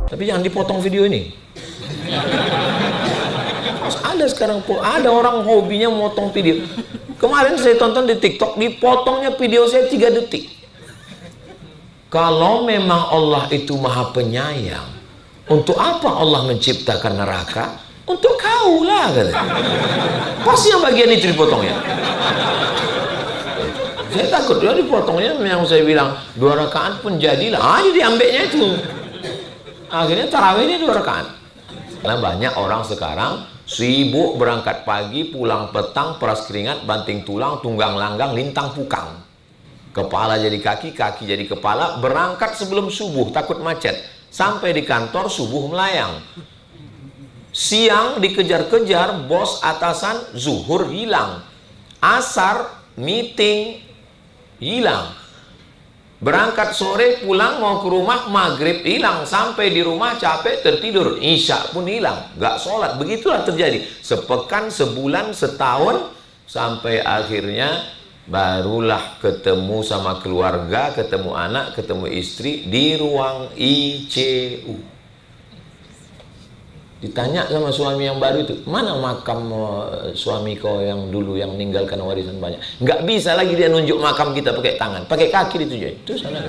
Tapi jangan dipotong video ini. Ada sekarang ada orang hobinya motong video. Kemarin saya tonton di TikTok, dipotongnya video saya 3 detik. Kalau memang Allah itu maha penyayang, untuk apa Allah menciptakan neraka? Untuk kau lah, katanya. Pasti yang bagian itu dipotongnya. Saya takut dia dipotongnya, yang saya bilang 2 rakaat pun jadilah. Diambilnya itu. Akhirnya tarawihnya 2 rakaat. Karena banyak orang sekarang sibuk berangkat pagi, pulang petang, peras keringat, banting tulang, tunggang langgang, lintang pukang. Kepala jadi kaki, kaki jadi kepala, berangkat sebelum subuh, takut macet. Sampai di kantor, subuh melayang. Siang dikejar-kejar, bos atasan, zuhur hilang. Asar, meeting, hilang. Berangkat sore, pulang mau ke rumah, maghrib hilang. Sampai di rumah capek, tertidur. Isya pun hilang, gak sholat. Begitulah terjadi. Sepekan, sebulan, setahun, sampai akhirnya barulah ketemu sama keluarga, ketemu anak, ketemu istri di ruang ICU. Ditanya sama suami yang baru itu, mana makam suami kau yang dulu yang meninggalkan warisan banyak? Nggak bisa lagi dia nunjuk makam kita pakai tangan, pakai kaki ditunjuk. Itu sana.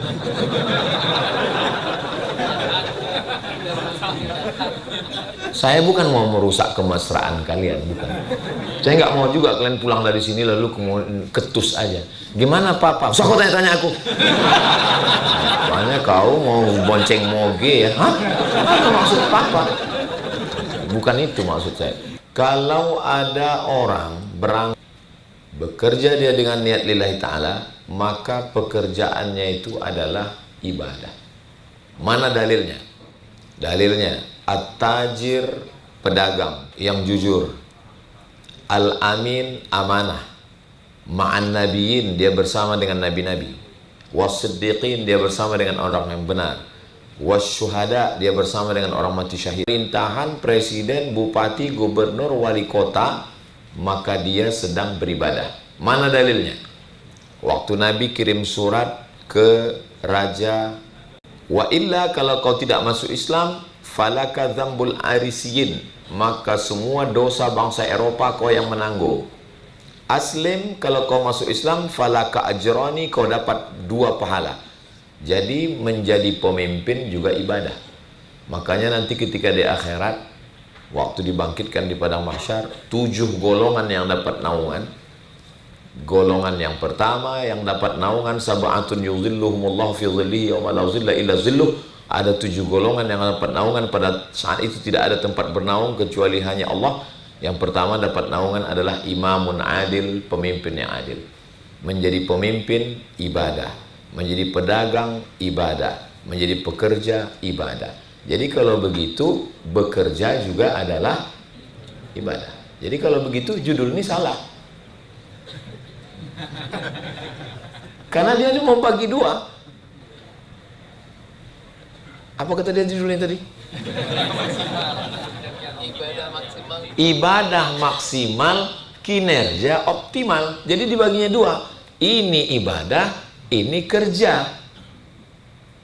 Saya bukan mau merusak kemesraan kalian, bukan. Saya nggak mau juga kalian pulang dari sini lalu ketus aja. Gimana papa? So, kau tanya-tanya aku. Soalnya kau mau bonceng moge ya? Hah? Apa maksud papa? Bukan itu maksud saya. Kalau ada orang bekerja dia dengan niat lillahi ta'ala, maka pekerjaannya itu adalah ibadah. Mana dalilnya? Dalilnya, at-tajir, pedagang yang jujur, al-amin, amanah, ma'an nabiyin, dia bersama dengan nabi-nabi, was-siddiqin, dia bersama dengan orang yang benar, wasyuhada, dia bersama dengan orang mati syahid. Perintahan presiden, bupati, gubernur, wali kota, maka dia sedang beribadah. Mana dalilnya? Waktu Nabi kirim surat ke raja, wa illa, kalau kau tidak masuk Islam, falaka dzambul arisiyin, maka semua dosa bangsa Eropa kau yang menanggung. Aslim, kalau kau masuk Islam, falaka ajrani, kau dapat 2 pahala. Jadi menjadi pemimpin juga ibadah. Makanya nanti ketika di akhirat, waktu dibangkitkan di padang mahsyar, 7 golongan yang dapat naungan. Golongan yang pertama yang dapat naungan, sab'atun yudhilluhumullahu fi dhillihi yawma la dhilla illa dhilluh. Ada 7 golongan yang dapat naungan, pada saat itu tidak ada tempat bernaung kecuali hanya Allah. Yang pertama dapat naungan adalah imamun adil, pemimpin yang adil. Menjadi pemimpin ibadah, menjadi pedagang ibadah, menjadi pekerja ibadah. Jadi kalau begitu, bekerja juga adalah ibadah. Jadi kalau begitu judul ini salah. Karena dia cuma membagi 2. Apa kata dia judulnya tadi? Ibadah maksimal, kinerja optimal. Jadi dibaginya 2. Ini ibadah, ini kerja.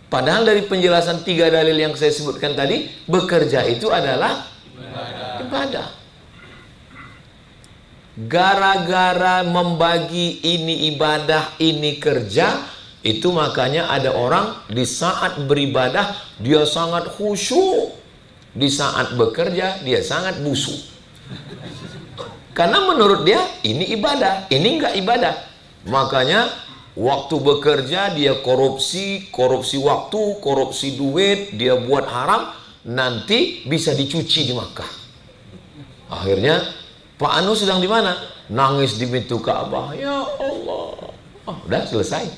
Padahal dari penjelasan 3 dalil yang saya sebutkan tadi, bekerja itu adalah ibadah. Gara-gara membagi ini ibadah, ini kerja, itu makanya ada orang di saat beribadah dia sangat khusyuk, di saat bekerja dia sangat busuk. Karena menurut dia ini ibadah, ini enggak ibadah. Makanya waktu bekerja dia korupsi waktu, korupsi duit, dia buat haram, nanti bisa dicuci di Makkah. Akhirnya Pak Anu sedang di mana? Nangis di pintu Ka'bah. Ya Allah. Oh, udah selesai.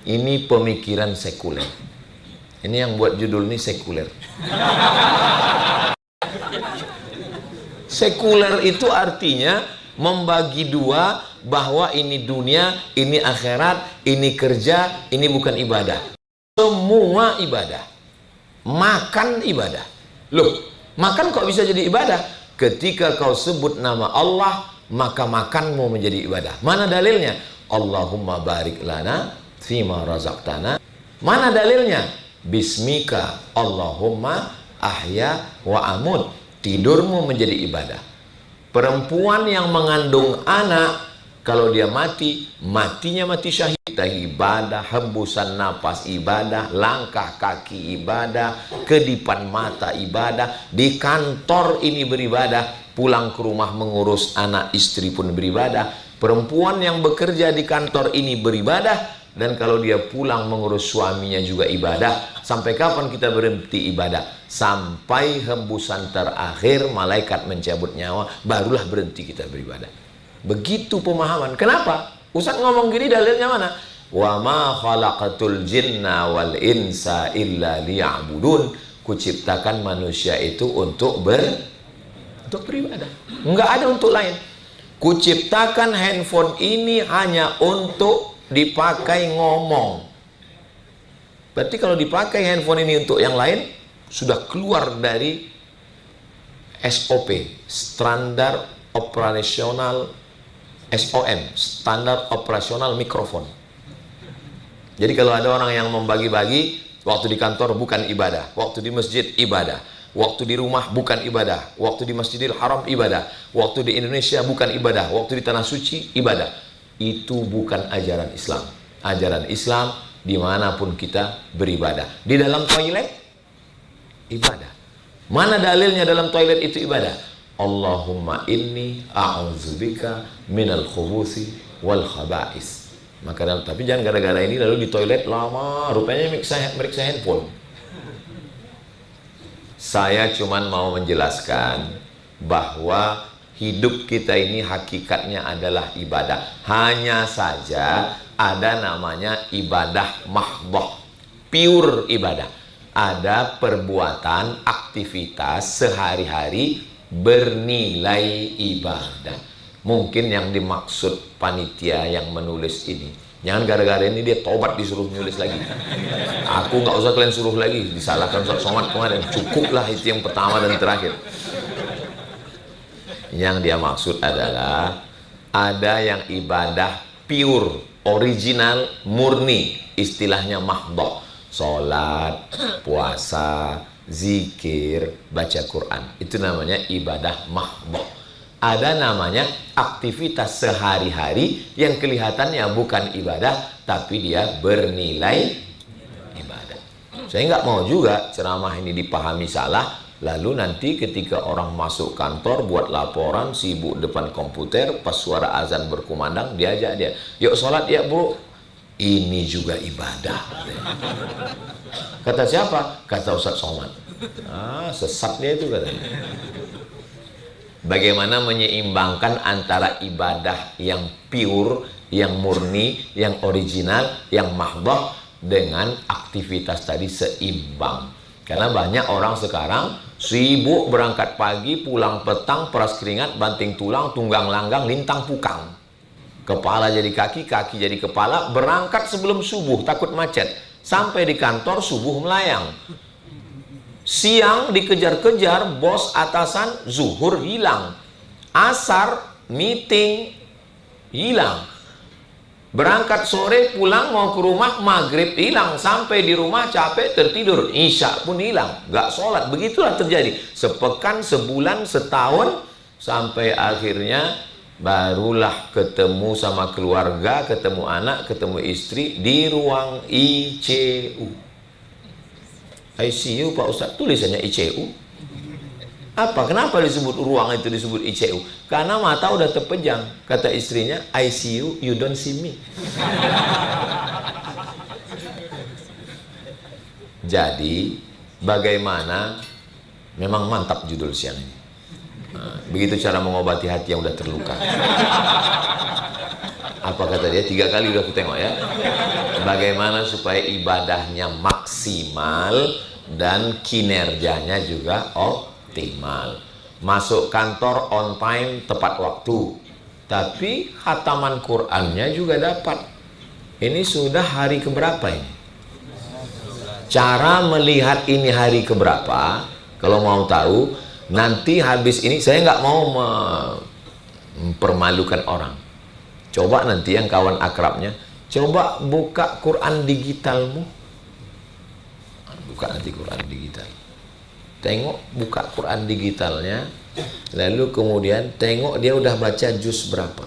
Ini pemikiran sekuler. Ini yang buat judul ini sekuler. Sekuler itu artinya membagi 2, bahwa ini dunia, ini akhirat, ini kerja, ini bukan ibadah. Semua ibadah. Makan ibadah. Loh, makan kok bisa jadi ibadah? Ketika kau sebut nama Allah, maka makanmu menjadi ibadah. Mana dalilnya? Allahumma barik lana fima razaqtana. Mana dalilnya? Bismika Allahumma ahya wa amut. Tidurmu menjadi ibadah. Perempuan yang mengandung anak, kalau dia mati, matinya mati syahid. Ibadah, hembusan napas ibadah, langkah kaki ibadah, kedipan mata ibadah, di kantor ini beribadah, pulang ke rumah mengurus anak istri pun beribadah. Perempuan yang bekerja di kantor ini beribadah, dan kalau dia pulang mengurus suaminya juga ibadah. Sampai kapan kita berhenti ibadah? Sampai hembusan terakhir malaikat mencabut nyawa, barulah berhenti kita beribadah. Begitu pemahaman. Kenapa? Ustaz ngomong gini dalilnya mana? Wa ma khalaqatul jinna wal insa illa liya'budun. Kuciptakan manusia itu untuk beribadah. Enggak ada untuk lain. Kuciptakan handphone ini hanya untuk dipakai ngomong. Berarti kalau dipakai handphone ini untuk yang lain, sudah keluar dari SOP, standar operasional, SOM, standar operasional mikrofon. Jadi kalau ada orang yang membagi-bagi, waktu di kantor bukan ibadah, waktu di masjid ibadah, waktu di rumah bukan ibadah, waktu di Masjidil Haram ibadah, waktu di Indonesia bukan ibadah, waktu di Tanah Suci ibadah. Itu bukan ajaran Islam. Ajaran Islam dimanapun kita beribadah. Di dalam toilet ibadah. Mana dalilnya dalam toilet itu ibadah? Allahumma inni a'udzubika minal khubuthi wal khaba'is. Maka tapi jangan gara-gara ini lalu di toilet lama, rupanya meriksa handphone. Saya cuman mau menjelaskan bahwa hidup kita ini hakikatnya adalah ibadah. Hanya saja ada namanya ibadah mahdhah, pure ibadah. Ada perbuatan, aktivitas sehari-hari bernilai ibadah. Mungkin yang dimaksud panitia yang menulis ini, jangan gara-gara ini dia tobat disuruh menulis lagi. Aku nggak usah kalian suruh lagi, disalahkan Ustaz Somad kemarin. Cukuplah itu yang pertama dan terakhir. Yang dia maksud adalah ada yang ibadah pure, original, murni, istilahnya mahdhah. Sholat, puasa, zikir, baca Quran. Itu namanya ibadah mahdhah. Ada namanya aktivitas sehari-hari yang kelihatannya bukan ibadah, tapi dia bernilai ibadah. Saya nggak mau juga ceramah ini dipahami salah, lalu nanti ketika orang masuk kantor buat laporan, sibuk depan komputer, pas suara azan berkumandang, diajak dia, yuk sholat ya bro. Ini juga ibadah. Kata siapa? Kata Ustaz Somad. Sesat dia itu katanya. Bagaimana menyeimbangkan antara ibadah yang pure, yang murni, yang original, yang mahdhah dengan aktivitas tadi seimbang. Karena banyak orang sekarang sibuk berangkat pagi, pulang petang, peras keringat, banting tulang, tunggang langgang, lintang pukang. Kepala jadi kaki, kaki jadi kepala, berangkat sebelum subuh, takut macet. Sampai di kantor subuh melayang. Siang dikejar-kejar, bos atasan, zuhur hilang. Asar, meeting, hilang. Berangkat sore, pulang mau ke rumah, maghrib hilang. Sampai di rumah capek, tertidur. Isya pun hilang. Gak sholat. Begitulah terjadi. Sepekan, sebulan, setahun, sampai akhirnya barulah ketemu sama keluarga, ketemu anak, ketemu istri di ruang ICU. ICU Pak Ustadz, tulisannya ICU. Apa? Kenapa disebut ruang itu disebut ICU? Karena mata udah terpejam. Kata istrinya, ICU, you don't see me. Jadi, bagaimana? Memang mantap judul siang ini. Nah, begitu cara mengobati hati yang udah terluka. Apa kata dia? 3 kali udah aku tengok ya. Bagaimana supaya ibadahnya maksimal dan kinerjanya juga optimal. Masuk kantor on time, tepat waktu. Tapi khataman Qur'annya juga dapat. Ini sudah hari keberapa ini? Cara melihat ini hari keberapa, kalau mau tahu, nanti habis ini, saya nggak mau mempermalukan orang. Coba nanti yang kawan akrabnya, coba buka Quran digitalmu. buka nanti Quran digital. Tengok, buka Quran digitalnya, lalu kemudian tengok dia udah baca juz berapa.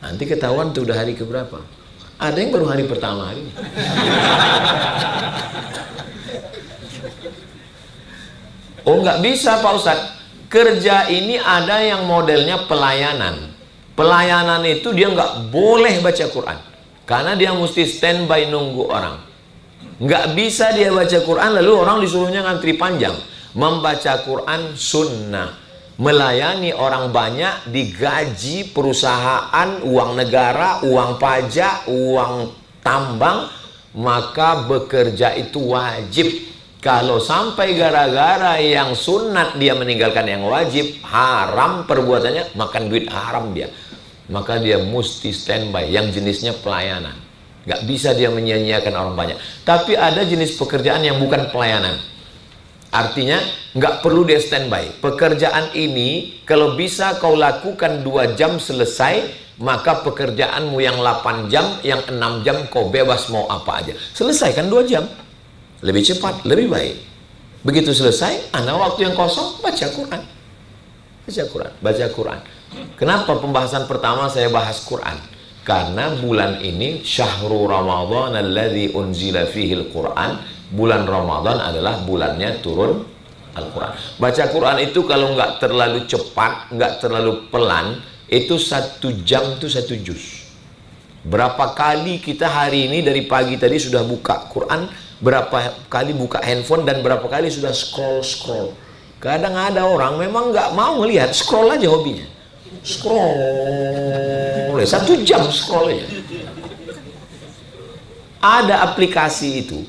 Nanti ketahuan tuh udah hari keberapa. Ada yang baru hari pertama hari ini. Oh, nggak bisa Pak Ustadz. Kerja ini ada yang modelnya pelayanan. Pelayanan itu dia nggak boleh baca Quran, karena dia mesti standby nunggu orang. Nggak bisa dia baca Quran lalu orang disuruhnya ngantri panjang. Membaca Quran sunnah. Melayani orang banyak, digaji perusahaan, uang negara, uang pajak, uang tambang, maka bekerja itu wajib. Kalau sampai gara-gara yang sunat dia meninggalkan yang wajib, haram perbuatannya, makan duit haram dia. Maka dia mesti standby yang jenisnya pelayanan. Nggak bisa dia menyia-nyiakan orang banyak. Tapi ada jenis pekerjaan yang bukan pelayanan. Artinya nggak perlu dia standby. Pekerjaan ini kalau bisa kau lakukan 2 jam selesai, maka pekerjaanmu yang 8 jam, yang 6 jam kau bebas mau apa aja. Selesaikan 2 jam. Lebih cepat, lebih baik. Begitu selesai, Anda waktu yang kosong baca Quran. Baca Quran, baca Quran. Kenapa pembahasan pertama saya bahas Quran? Karena bulan ini syahrul Ramadan alladzi unzila fihil Quran. Bulan Ramadan adalah bulannya turun Al-Quran. Baca Quran itu kalau nggak terlalu cepat, nggak terlalu pelan, itu 1 jam itu 1 juz. Berapa kali kita hari ini dari pagi tadi sudah buka Quran, berapa kali buka handphone, dan berapa kali sudah scroll. Kadang ada orang memang nggak mau melihat, scroll aja hobinya. Scroll 1 jam scroll aja. Ada aplikasi itu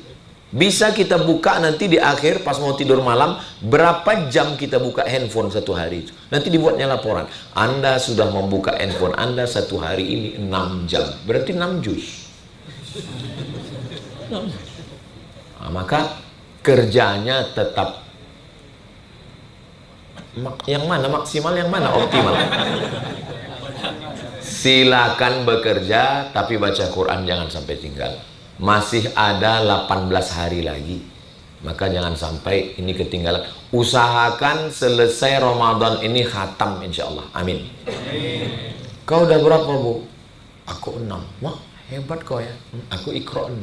bisa kita buka nanti di akhir pas mau tidur malam, berapa jam kita buka handphone satu hari itu. Nanti dibuatnya laporan. Anda sudah membuka handphone Anda satu hari ini 6 jam. Berarti 6 juz. Nah, maka kerjanya tetap yang mana maksimal, yang mana optimal. Silakan bekerja, tapi baca Quran jangan sampai tinggal. Masih ada 18 hari lagi, maka jangan sampai ini ketinggalan. Usahakan selesai Ramadan ini khatam insya Allah. Amin. Kau udah berapa Bu? Aku 6. Wah hebat kau ya. Aku Iqra 6.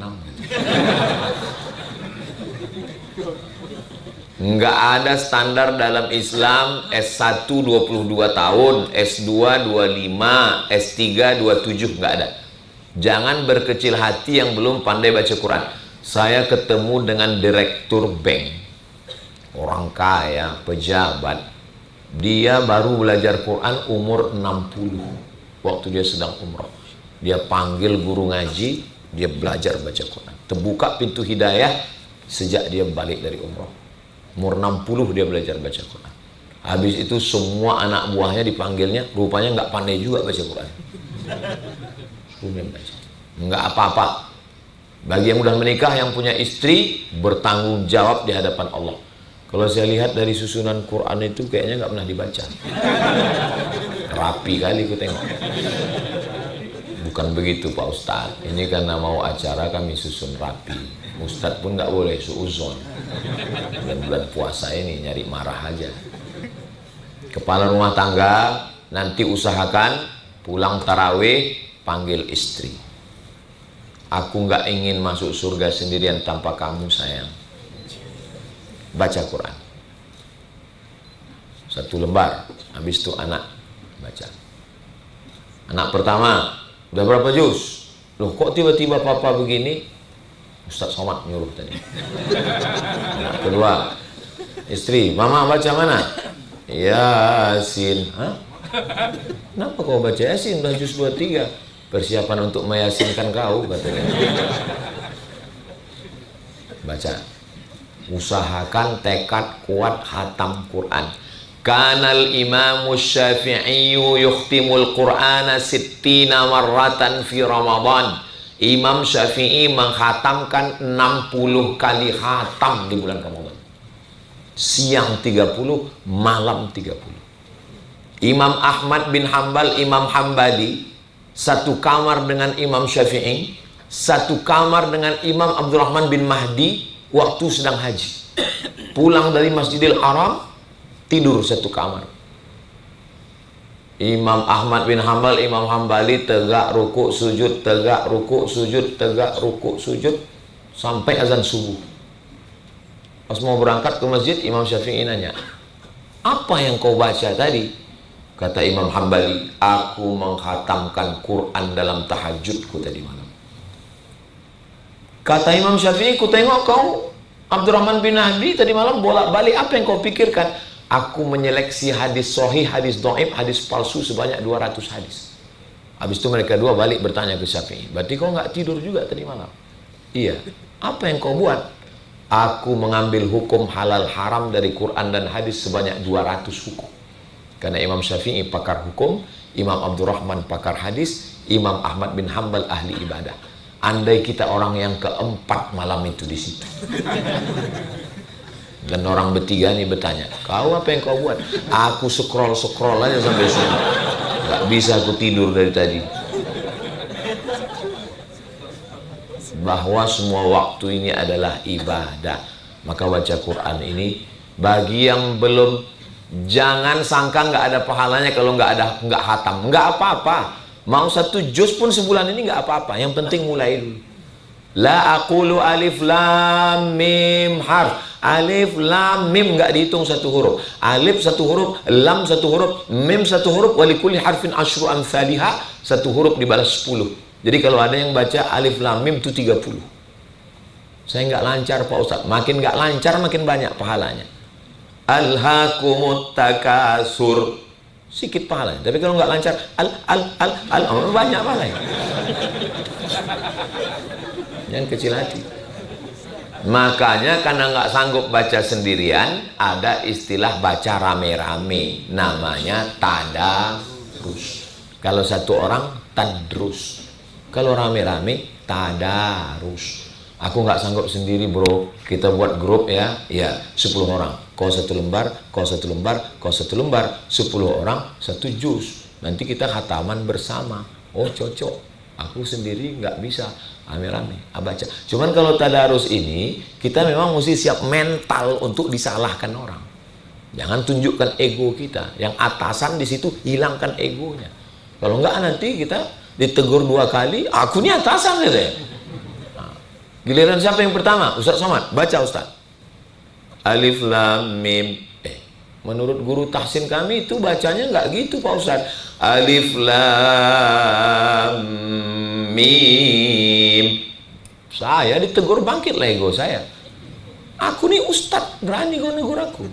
Nggak ada standar dalam Islam S1 22 tahun, S2 25, S3 27, nggak ada. Jangan berkecil hati yang belum pandai baca Quran. Saya ketemu dengan direktur bank, orang kaya, pejabat. Dia baru belajar Quran umur 60, waktu dia sedang umroh. Dia panggil guru ngaji, dia belajar baca Quran. Terbuka pintu hidayah sejak dia balik dari umroh. Umur 60 dia belajar baca Quran. Habis itu semua anak buahnya dipanggilnya, rupanya nggak pandai juga baca Quran. Nggak apa-apa. Bagi yang udah menikah, yang punya istri, bertanggung jawab di hadapan Allah. Kalau saya lihat dari susunan Quran itu kayaknya nggak pernah dibaca. Rapi kali ku tengok. Bukan begitu Pak Ustadz. Ini karena mau acara kami susun rapi. Ustadz pun nggak boleh suuzon. Bulan puasa ini nyari marah aja. Kepala rumah tangga nanti usahakan pulang tarawih panggil istri. Aku nggak ingin masuk surga sendirian tanpa kamu sayang. Baca Quran 1 lembar, habis itu anak baca. Anak pertama udah berapa juz? Loh kok tiba-tiba papa begini? Ustaz Somad nyuruh tadi. Anak kedua, istri, mama baca mana? Yasin. Hah? Kenapa kau baca Yasin? Udah juz 23. Persiapan untuk meyasinkan kau, katanya. Baca. Usahakan tekad kuat khatam Quran. Kanal Imam Syafi'i yukhtimul Qur'ana 60 marratan fi Ramadan. Imam Syafi'i menghatamkan 60 kali khatam di bulan Ramadan. Siang 30, malam 30. Imam Ahmad bin Hambal, Imam Hambali, satu kamar dengan Imam Syafi'i, satu kamar dengan Imam Abdurrahman bin Mahdi waktu sedang haji. Pulang dari Masjidil Haram, tidur satu kamar. Imam Ahmad bin Hambal, Imam Hambali tegak rukuk sujud, tegak rukuk sujud, tegak rukuk sujud sampai azan subuh. Pas mau berangkat ke masjid, Imam Syafi'i nanya, apa yang kau baca tadi? Kata Imam Hambali, aku menghatamkan Quran dalam tahajudku tadi malam. Kata Imam Syafi'i, ku tengok kau Abdurrahman bin Mahdi tadi malam bolak-balik, apa yang kau pikirkan? Aku menyeleksi hadis sahih, hadis dhaif, hadis palsu sebanyak 200 hadis. Habis itu mereka dua balik bertanya ke Syafi'i, berarti kau nggak tidur juga tadi malam? Iya. Apa yang kau buat? Aku mengambil hukum halal haram dari Quran dan hadis sebanyak 200 hukum. Karena Imam Syafi'i pakar hukum, Imam Abdurrahman pakar hadis, Imam Ahmad bin Hambal ahli ibadah. Andai kita orang yang keempat malam itu di situ. Dan orang bertiga ini bertanya, kau apa yang kau buat? Aku scroll aja sampai sini. Gak bisa aku tidur dari tadi. Bahwa semua waktu ini adalah ibadah. Maka baca Quran ini, bagi yang belum, jangan sangka nggak ada pahalanya kalau nggak hatam. Nggak apa-apa. Mau satu juz pun sebulan ini nggak apa-apa. Yang penting mulai dulu. La aqulu alif lam mim harf. Alif lam mim nggak dihitung satu huruf. Alif satu huruf, lam satu huruf, mim satu huruf, walikulli harfin asyru amsalihha, satu huruf dibalas 10. Jadi kalau ada yang baca alif lam mim itu 30. Saya nggak lancar Pak Ustadz. Makin nggak lancar makin banyak pahalanya. Alhaakumut takasur, sedikit pahalanya. Tapi kalau nggak lancar banyak pahalanya. Yang kecil hati. Makanya karena nggak sanggup baca sendirian, ada istilah baca rame-rame, namanya tadarus. Kalau satu orang tadrus, kalau rame-rame tadarus. Aku nggak sanggup sendiri bro, kita buat grup ya 10 orang, kau satu lembar, kau satu lembar, kau satu lembar, 10 orang satu juz, nanti kita khataman bersama. Oh cocok, aku sendiri nggak bisa, rame-rame baca. Cuman kalau tadarus ini kita memang mesti siap mental untuk disalahkan orang. Jangan tunjukkan ego kita. Yang atasan di situ hilangkan egonya. Kalau enggak nanti kita ditegur 2 kali, aku ini atasan gitu ya. Nah, giliran siapa yang pertama? Ustaz Somad, baca Ustaz. Alif lam mim. Menurut guru tahsin kami itu bacanya nggak gitu Pak Ustaz. Alif lam mim. Saya ditegur, bangkit lah ego saya. Aku nih ustadz, berani kau negur aku.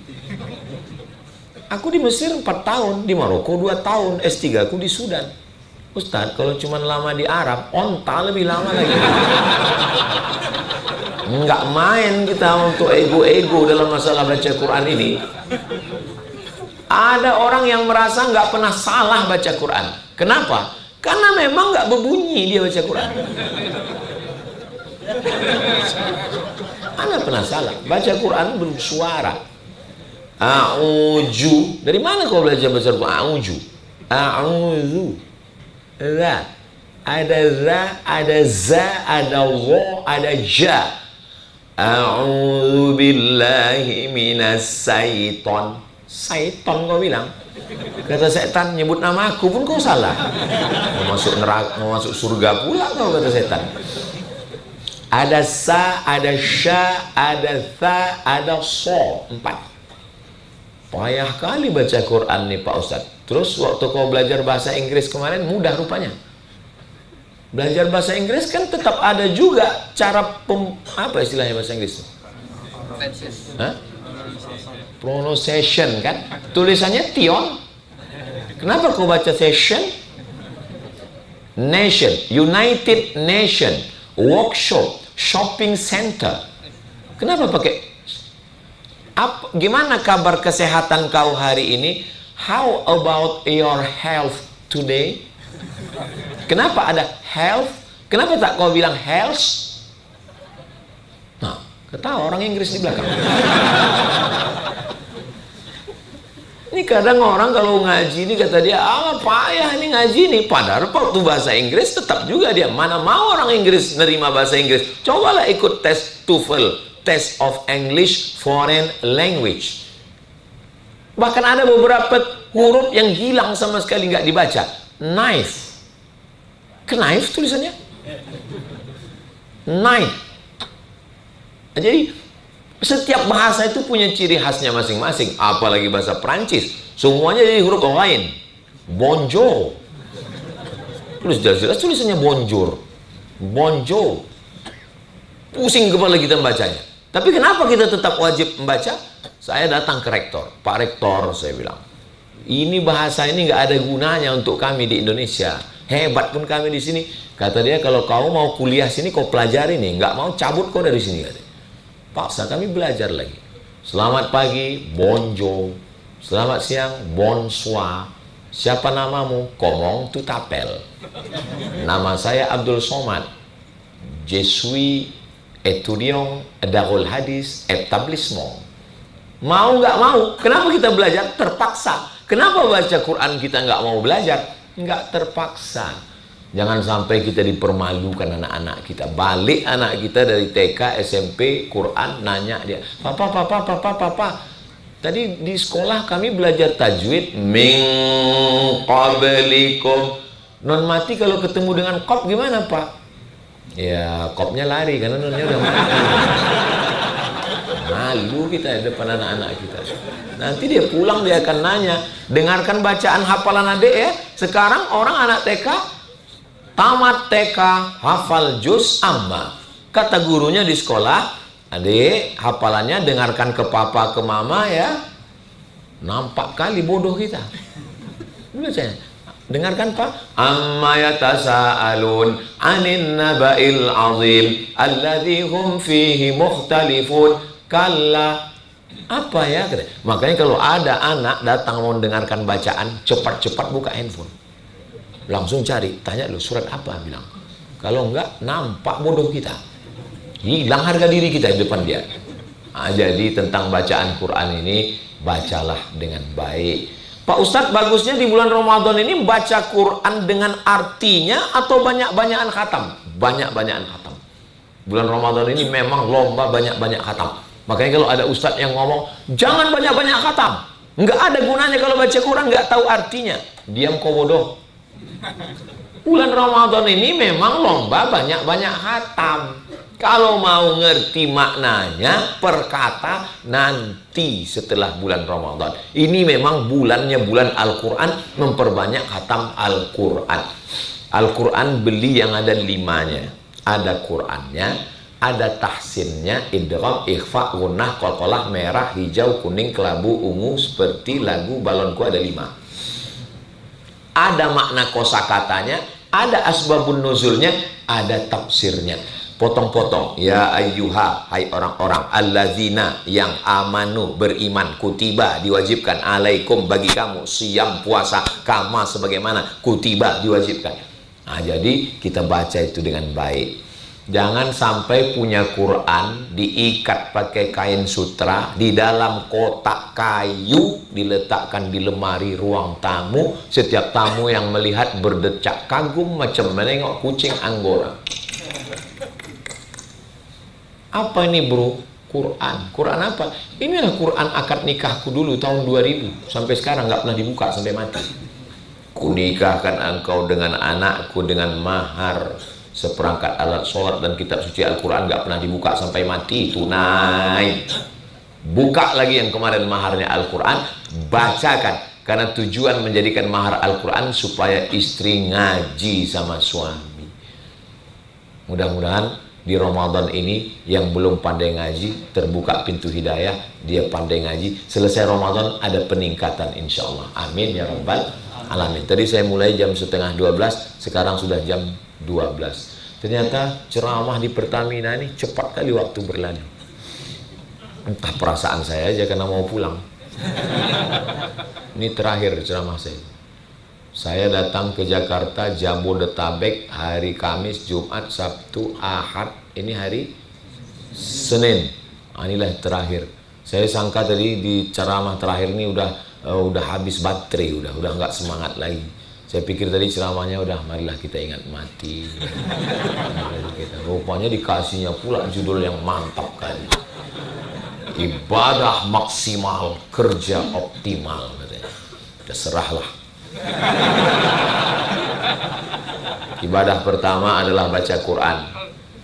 Aku di Mesir 4 tahun, di Maroko 2 tahun, S3 aku di Sudan. Ustadz, kalau cuma lama di Arab, onta lebih lama lagi. Nggak main kita untuk ego-ego dalam masalah baca Quran ini. Ada orang yang merasa nggak pernah salah baca Quran. Kenapa? Karena memang nggak berbunyi dia baca Quran. Anda pernah salah baca Quran bersuara. A'udzu. Dari mana kau belajar baca Quran? A'udzu. A'udzu. Za. Ada za, ada za, ada wa, ada ja. A'udzu billahi minas syaiton. Syaiton kau bilang. Kata setan nyebut nama aku pun kau salah. Mau masuk neraka, mau masuk surga pula kau, kata setan. Ada sa, ada sya, ada tha, ada so. 4. Payah kali baca Quran nih Pak Ustadz. Terus waktu kau belajar bahasa Inggris kemarin mudah rupanya. Belajar bahasa Inggris kan tetap ada juga cara apa istilahnya bahasa Inggris? Pronunciation kan? Tulisannya tion. Kenapa kau baca session? Nation, United Nation, workshop, shopping center. Kenapa pakai? Gimana kabar kesehatan kau hari ini? How about your health today? Kenapa ada health? Kenapa tak kau bilang health? Nah, ketawa orang Inggris di belakang. Ini kadang orang kalau ngaji ini kata dia, payah ini ngaji ini. Padahal waktu bahasa Inggris tetap juga dia. Mana mau orang Inggris nerima bahasa Inggris. Cobalah ikut tes TOEFL, Test of English Foreign Language. Bahkan ada beberapa huruf yang hilang sama sekali nggak dibaca. Knife. Knife tulisannya. Knife. Jadi setiap bahasa itu punya ciri khasnya masing-masing, apalagi bahasa Prancis, semuanya jadi huruf lain. Bonjour. Terus jelas-jelas tulisannya bonjour. Bonjour. Pusing kepala kita membacanya. Tapi kenapa kita tetap wajib membaca? Saya datang ke rektor. Pak Rektor, saya bilang, ini bahasa ini nggak ada gunanya untuk kami di Indonesia. Hebat pun kami di sini. Kata dia, kalau kau mau kuliah sini, kau pelajari nih. Nggak mau cabut kau dari sini. Katanya. Paksa kami belajar lagi. Selamat pagi, bonjour. Selamat siang, bonsoir. Siapa namamu? Comment tu t'appelles? Nama saya Abdul Somad. Je suis étudiant Darul Hadis établissement. Mau nggak mau? Kenapa kita belajar? Terpaksa. Kenapa baca Quran kita nggak mau belajar? Nggak terpaksa. Jangan sampai kita dipermalukan anak-anak kita. Balik anak kita dari TK, SMP, Quran, nanya dia, Papa. Tadi di sekolah kami belajar tajwid. Min qablikum. Non mati kalau ketemu dengan qab gimana, Pak? Ya, qabnya lari karena nonnya udah mati. Malu kita di depan anak-anak kita. Nanti dia pulang dia akan nanya. Dengarkan bacaan hafalan adik ya. Sekarang orang anak TK tamat TK, hafal juz amma. Kata gurunya di sekolah, adik, hafalannya dengarkan ke papa, ke mama ya. Nampak kali bodoh kita. Dengarkan Pak. Amma yatasaalun anin naba'il azim alladzi hum fihi mukhtalifun. Kalla. Apa ya? Makanya kalau ada anak datang mau mendengarkan bacaan, cepat-cepat buka handphone. Langsung cari, tanya lu surat apa, bilang. Kalau enggak, nampak bodoh kita. Hilang harga diri kita di depan dia. Nah, jadi tentang bacaan Quran ini, bacalah dengan baik. Pak Ustadz, bagusnya di bulan Ramadan ini baca Quran dengan artinya atau banyak-banyakan khatam? Banyak-banyakan khatam. Bulan Ramadan ini memang lomba banyak-banyak khatam. Makanya kalau ada Ustadz yang ngomong, jangan banyak-banyak khatam. Nggak ada gunanya kalau baca Quran, nggak tahu artinya. Diam kau bodoh. Bulan Ramadan ini memang lomba banyak-banyak khatam. Kalau mau ngerti maknanya, perkata nanti setelah bulan Ramadan. Ini memang bulannya bulan Al-Quran, memperbanyak khatam Al-Quran. Al-Quran beli yang ada 5-nya. Ada Qurannya, ada tahsinnya, idgham, ikhfa, gunnah, qalqalah, merah, hijau, kuning, kelabu, ungu, seperti lagu balonku ada 5. Ada makna kosakatanya, ada asbabun nuzulnya, ada tafsirnya. Potong-potong. Ya ayyuha, hai orang-orang, allazina yang amanu, beriman, kutiba, diwajibkan, alaikum, bagi kamu, siyam, puasa, kama sebagaimana, kutiba, diwajibkan. Nah, jadi kita baca itu dengan baik. Jangan sampai punya Quran diikat pakai kain sutra di dalam kotak kayu, diletakkan di lemari ruang tamu. Setiap tamu yang melihat berdecak kagum macam menengok kucing Anggora. Apa ini bro? Quran. Quran apa? Inilah Quran akad nikahku dulu tahun 2000 sampai sekarang nggak pernah dibuka sampai mati. Kunikahkan engkau dengan anakku dengan mahar seperangkat alat sholat dan kitab suci Al-Quran, nggak pernah dibuka sampai mati, tunai. Buka lagi yang kemarin maharnya Al-Quran, bacakan, karena tujuan menjadikan mahar Al-Quran supaya istri ngaji sama suami. Mudah-mudahan di Ramadan ini yang belum pandai ngaji terbuka pintu hidayah, dia pandai ngaji. Selesai Ramadan ada peningkatan insya Allah. Amin ya rabbal alamin. Tadi saya mulai jam 11:30, sekarang sudah jam 12. Ternyata ceramah di Pertamina ini cepat kali waktu berlalu. Entah perasaan saya aja karena mau pulang. Ini terakhir ceramah saya. Saya datang ke Jakarta, Jabodetabek hari Kamis, Jumat, Sabtu, Ahad. Ini hari Senin. Inilah terakhir. Saya sangka tadi di ceramah terakhir ini udah udah habis baterai, udah nggak semangat lagi. Saya pikir tadi ceramahnya udah marilah kita ingat mati. Rupanya dikasihnya pula judul yang mantap kan. Ibadah maksimal, kerja optimal katanya. Terserahlah. Ibadah pertama adalah baca Quran.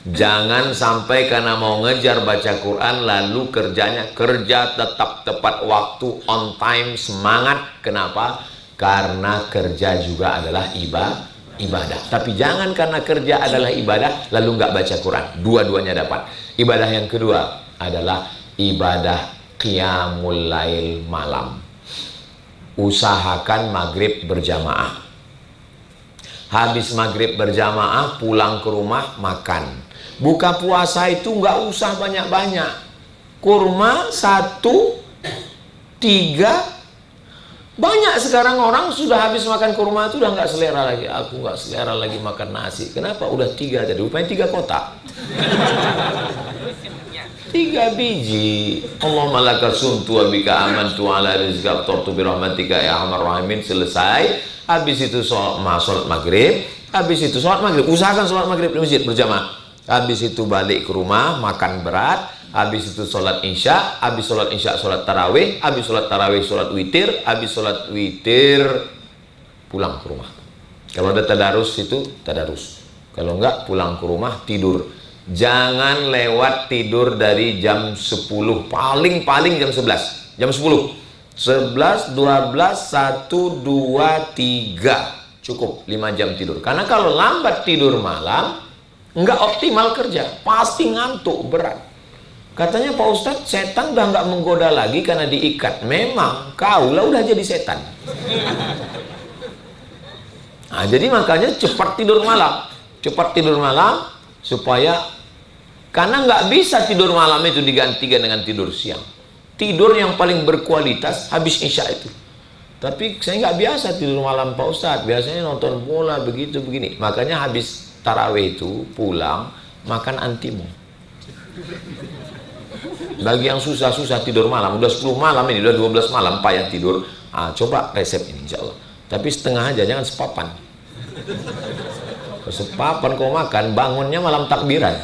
Jangan sampai karena mau ngejar baca Quran lalu kerjanya kerja tetap tepat waktu, on time, semangat. Kenapa? Karena kerja juga adalah ibadah. Tapi jangan karena kerja adalah ibadah lalu nggak baca Quran. Dua-duanya dapat. Ibadah yang kedua adalah ibadah qiyamul lail malam. Usahakan maghrib berjamaah. Habis maghrib berjamaah pulang ke rumah makan. Buka puasa itu nggak usah banyak-banyak. Kurma 1, 3. Banyak sekarang orang sudah habis makan kurma itu udah nggak selera lagi. Aku nggak selera lagi makan nasi. Kenapa? Udah 3 tadi. Rupanya 3 kotak. 3 biji. Allahumma laka sumtu wa bika amantu ala rizqa aftartu bi rahmatika ya arhamar rahimin. Selesai. Habis itu sholat maghrib. Habis itu sholat maghrib. Usahakan sholat maghrib di masjid berjamaah. Habis itu balik ke rumah makan berat. Habis itu sholat isya. Habis sholat isya sholat tarawih. Habis sholat tarawih sholat witir. Habis sholat witir pulang ke rumah. Kalau ada tadarus itu tadarus. Kalau enggak pulang ke rumah tidur. Jangan lewat tidur dari jam 10. Paling jam 11. Jam 10. 11, 12, 1, 2, 3. Cukup 5 jam tidur. Karena kalau lambat tidur malam, nggak optimal kerja. Pasti ngantuk, berat. Katanya Pak Ustadz, setan udah nggak menggoda lagi karena diikat. Memang, kau lah udah jadi setan. Nah, jadi makanya cepat tidur malam. Cepat tidur malam, supaya... Karena nggak bisa tidur malam itu digantikan dengan tidur siang. Tidur yang paling berkualitas habis isya itu. Tapi saya nggak biasa tidur malam Pak Ustadz. Biasanya nonton bola begini. Makanya habis tarawih itu pulang makan antimo. Bagi yang susah-susah tidur malam, udah 10 malam ini, udah 12 malam payah tidur. Coba resep ini insya Allah. Tapi setengah aja, jangan sepapan. Sepapan kau makan, bangunnya malam takbiran.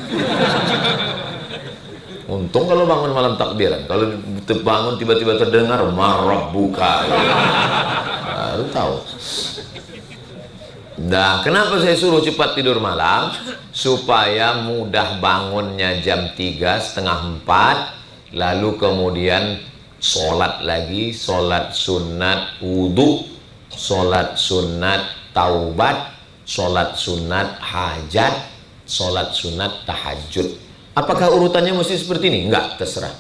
Untung kalau bangun malam takbiran. Kalau bangun tiba-tiba terdengar marabbuka, baru tahu. Nah, kenapa saya suruh cepat tidur malam? Supaya mudah bangunnya jam 3, setengah 4. Lalu kemudian sholat lagi, sholat sunat wudhu, sholat sunat taubat, sholat sunat hajat, sholat sunat tahajud. Apakah urutannya mesti seperti ini? Enggak, terserah.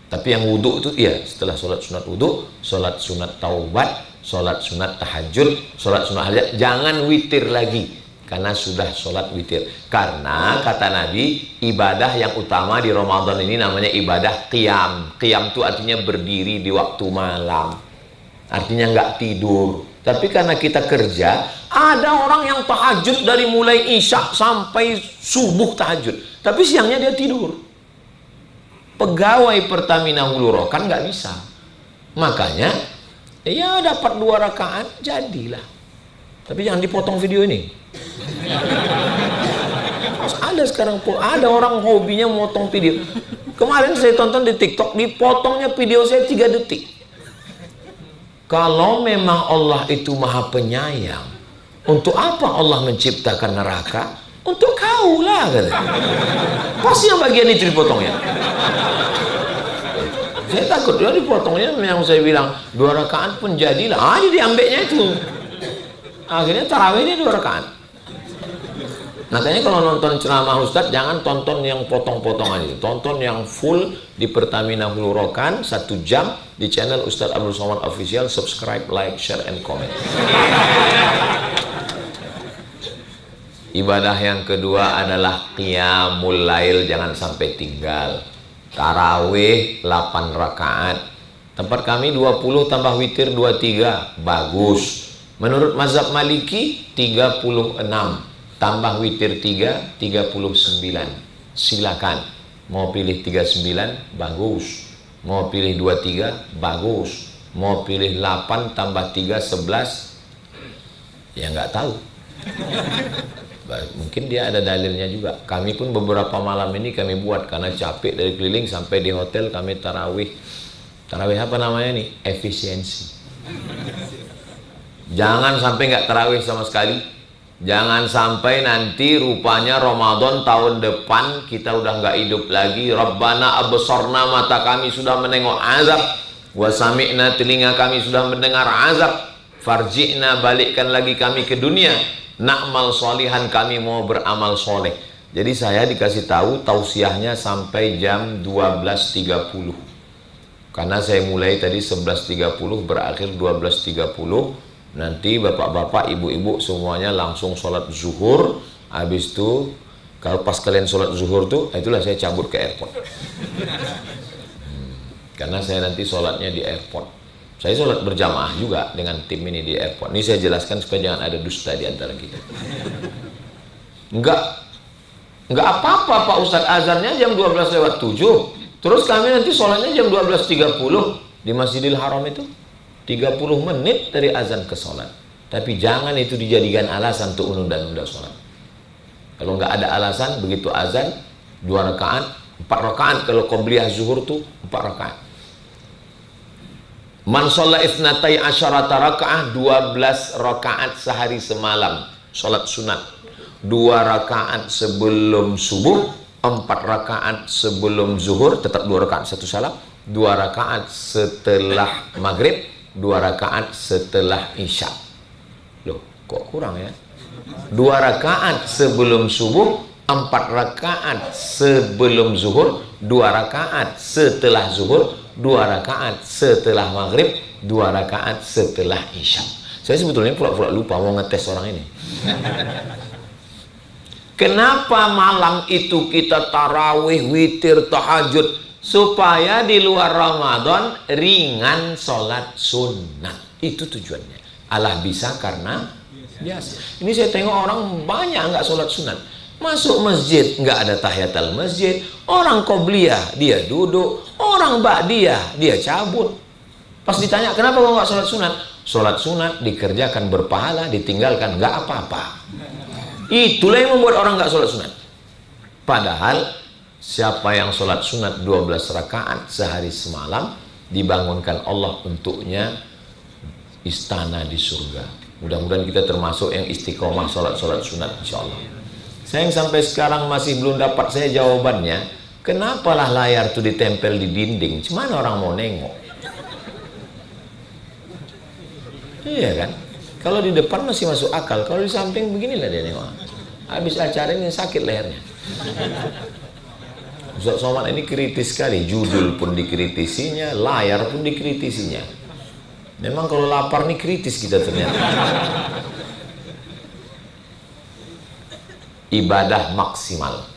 Tapi yang wudhu itu iya, setelah sholat sunat wudhu, sholat sunat taubat, sholat sunat tahajud, sholat sunat hajat. Jangan witir lagi, karena sudah sholat witir. Karena kata Nabi, ibadah yang utama di Ramadan ini namanya ibadah qiyam. Qiyam itu artinya berdiri di waktu malam. Artinya nggak tidur. Tapi karena kita kerja, ada orang yang tahajud dari mulai isya sampai subuh tahajud. Tapi siangnya dia tidur. Pegawai Pertamina Hulu Rokan nggak bisa. Makanya, ya dapat 2 rakaat, jadilah. Tapi jangan dipotong video ini. Terus ada sekarang, ada orang hobinya motong video. Kemarin saya tonton di TikTok, dipotongnya video saya 3 detik. Kalau memang Allah itu maha penyayang, untuk apa Allah menciptakan neraka? Untuk kau lah, katanya. Pasti yang bagian itu dipotongnya. Saya takut dia dipotongnya, yang saya bilang 2 rakaat pun jadilah. Ini diambilnya itu. Akhirnya tarawihnya 2 rakaat. Makanya kalau nonton ceramah Ustadz, jangan tonton yang potong-potongan itu. Tonton yang full di Pertamina Hulu Rokan, 1 jam di channel Ustadz Abdul Somad Official. Subscribe, like, share, and comment. Ibadah yang kedua adalah qiyamul lail, jangan sampai tinggal. Tarawih 8 rakaat. Tempat kami 20 tambah witir 23, bagus. Menurut mazhab Maliki 36. Tambah witir 3, 39. Silakan. Mau pilih 39, bagus. Mau pilih 23, bagus. Mau pilih 8 tambah 3 11, ya nggak tahu. Mungkin dia ada dalilnya juga. Kami pun beberapa malam ini kami buat karena capek dari keliling sampai di hotel kami tarawih. Tarawih apa namanya nih? Efisiensi. Jangan sampai nggak tarawih sama sekali. Jangan sampai nanti rupanya Ramadan tahun depan kita udah nggak hidup lagi. Rabbana absorna, mata kami sudah menengok azab. Wa sami'na, telinga kami sudah mendengar azab. Farji'na, balikkan lagi kami ke dunia. Na'mal solihan, kami mau beramal soleh. Jadi saya dikasih tahu tausiahnya sampai jam 12.30. Karena saya mulai tadi 11.30 berakhir 12.30. Nanti bapak-bapak, ibu-ibu semuanya langsung sholat zuhur. Habis itu kalau pas kalian sholat zuhur tuh, itulah saya cabut ke airport. Karena saya nanti sholatnya di airport. Saya sholat berjamaah juga dengan tim ini di airport. Ini saya jelaskan supaya jangan ada dusta di antara kita. Enggak apa-apa Pak Ustadz, azannya jam 12:07. Terus kami nanti sholatnya jam 12.30 di Masjidil Haram itu. 30 menit dari azan ke sholat. Tapi jangan itu dijadikan alasan untuk menunda-nunda sholat. Kalau nggak ada alasan, begitu azan 2 rakaat, 4 rakaat. Kalau qobliyah zuhur tuh 4 rakaat. Man sholla itsnatai asyarata rakaah, 12 rakaat sehari semalam sholat sunat. 2 rakaat sebelum subuh, 4 rakaat sebelum zuhur, tetap 2 rakaat satu salam. 2 rakaat setelah maghrib, 2 rakaat setelah isya. Loh, kok kurang ya? 2 rakaat sebelum subuh, 4 rakaat sebelum zuhur, 2 rakaat setelah zuhur, 2 rakaat setelah maghrib, 2 rakaat setelah isya. Saya sebetulnya pura-pura lupa mau ngetes orang ini. Kenapa malam itu kita tarawih, witir, tahajud? Supaya di luar Ramadan ringan sholat sunnah. Itu tujuannya. Allah bisa karena biasa. Ini saya tengok orang banyak nggak sholat sunat. Masuk masjid nggak ada tahiyatul masjid. Orang qobliyah dia duduk. Orang ba'diyah dia cabut. Pas ditanya kenapa kau nggak sholat sunat? Sholat sunat dikerjakan berpahala, ditinggalkan nggak apa-apa. Itulah yang membuat orang nggak sholat sunat. Padahal siapa yang sholat sunat 12 rakaat sehari semalam, dibangunkan Allah untuknya istana di surga. Mudah-mudahan kita termasuk yang istiqomah sholat sunat insya Allah. Saya yang sampai sekarang masih belum dapat saya jawabannya. Kenapalah layar itu ditempel di dinding? Cuman orang mau nengok. Iya kan? Kalau di depan masih masuk akal. Kalau di samping beginilah dia nengok. Habis acara ini sakit lehernya. Ustaz Somad ini kritis sekali. Judul pun dikritisinya, layar pun dikritisinya. Memang kalau lapar nih kritis kita ternyata. Ibadah maksimal.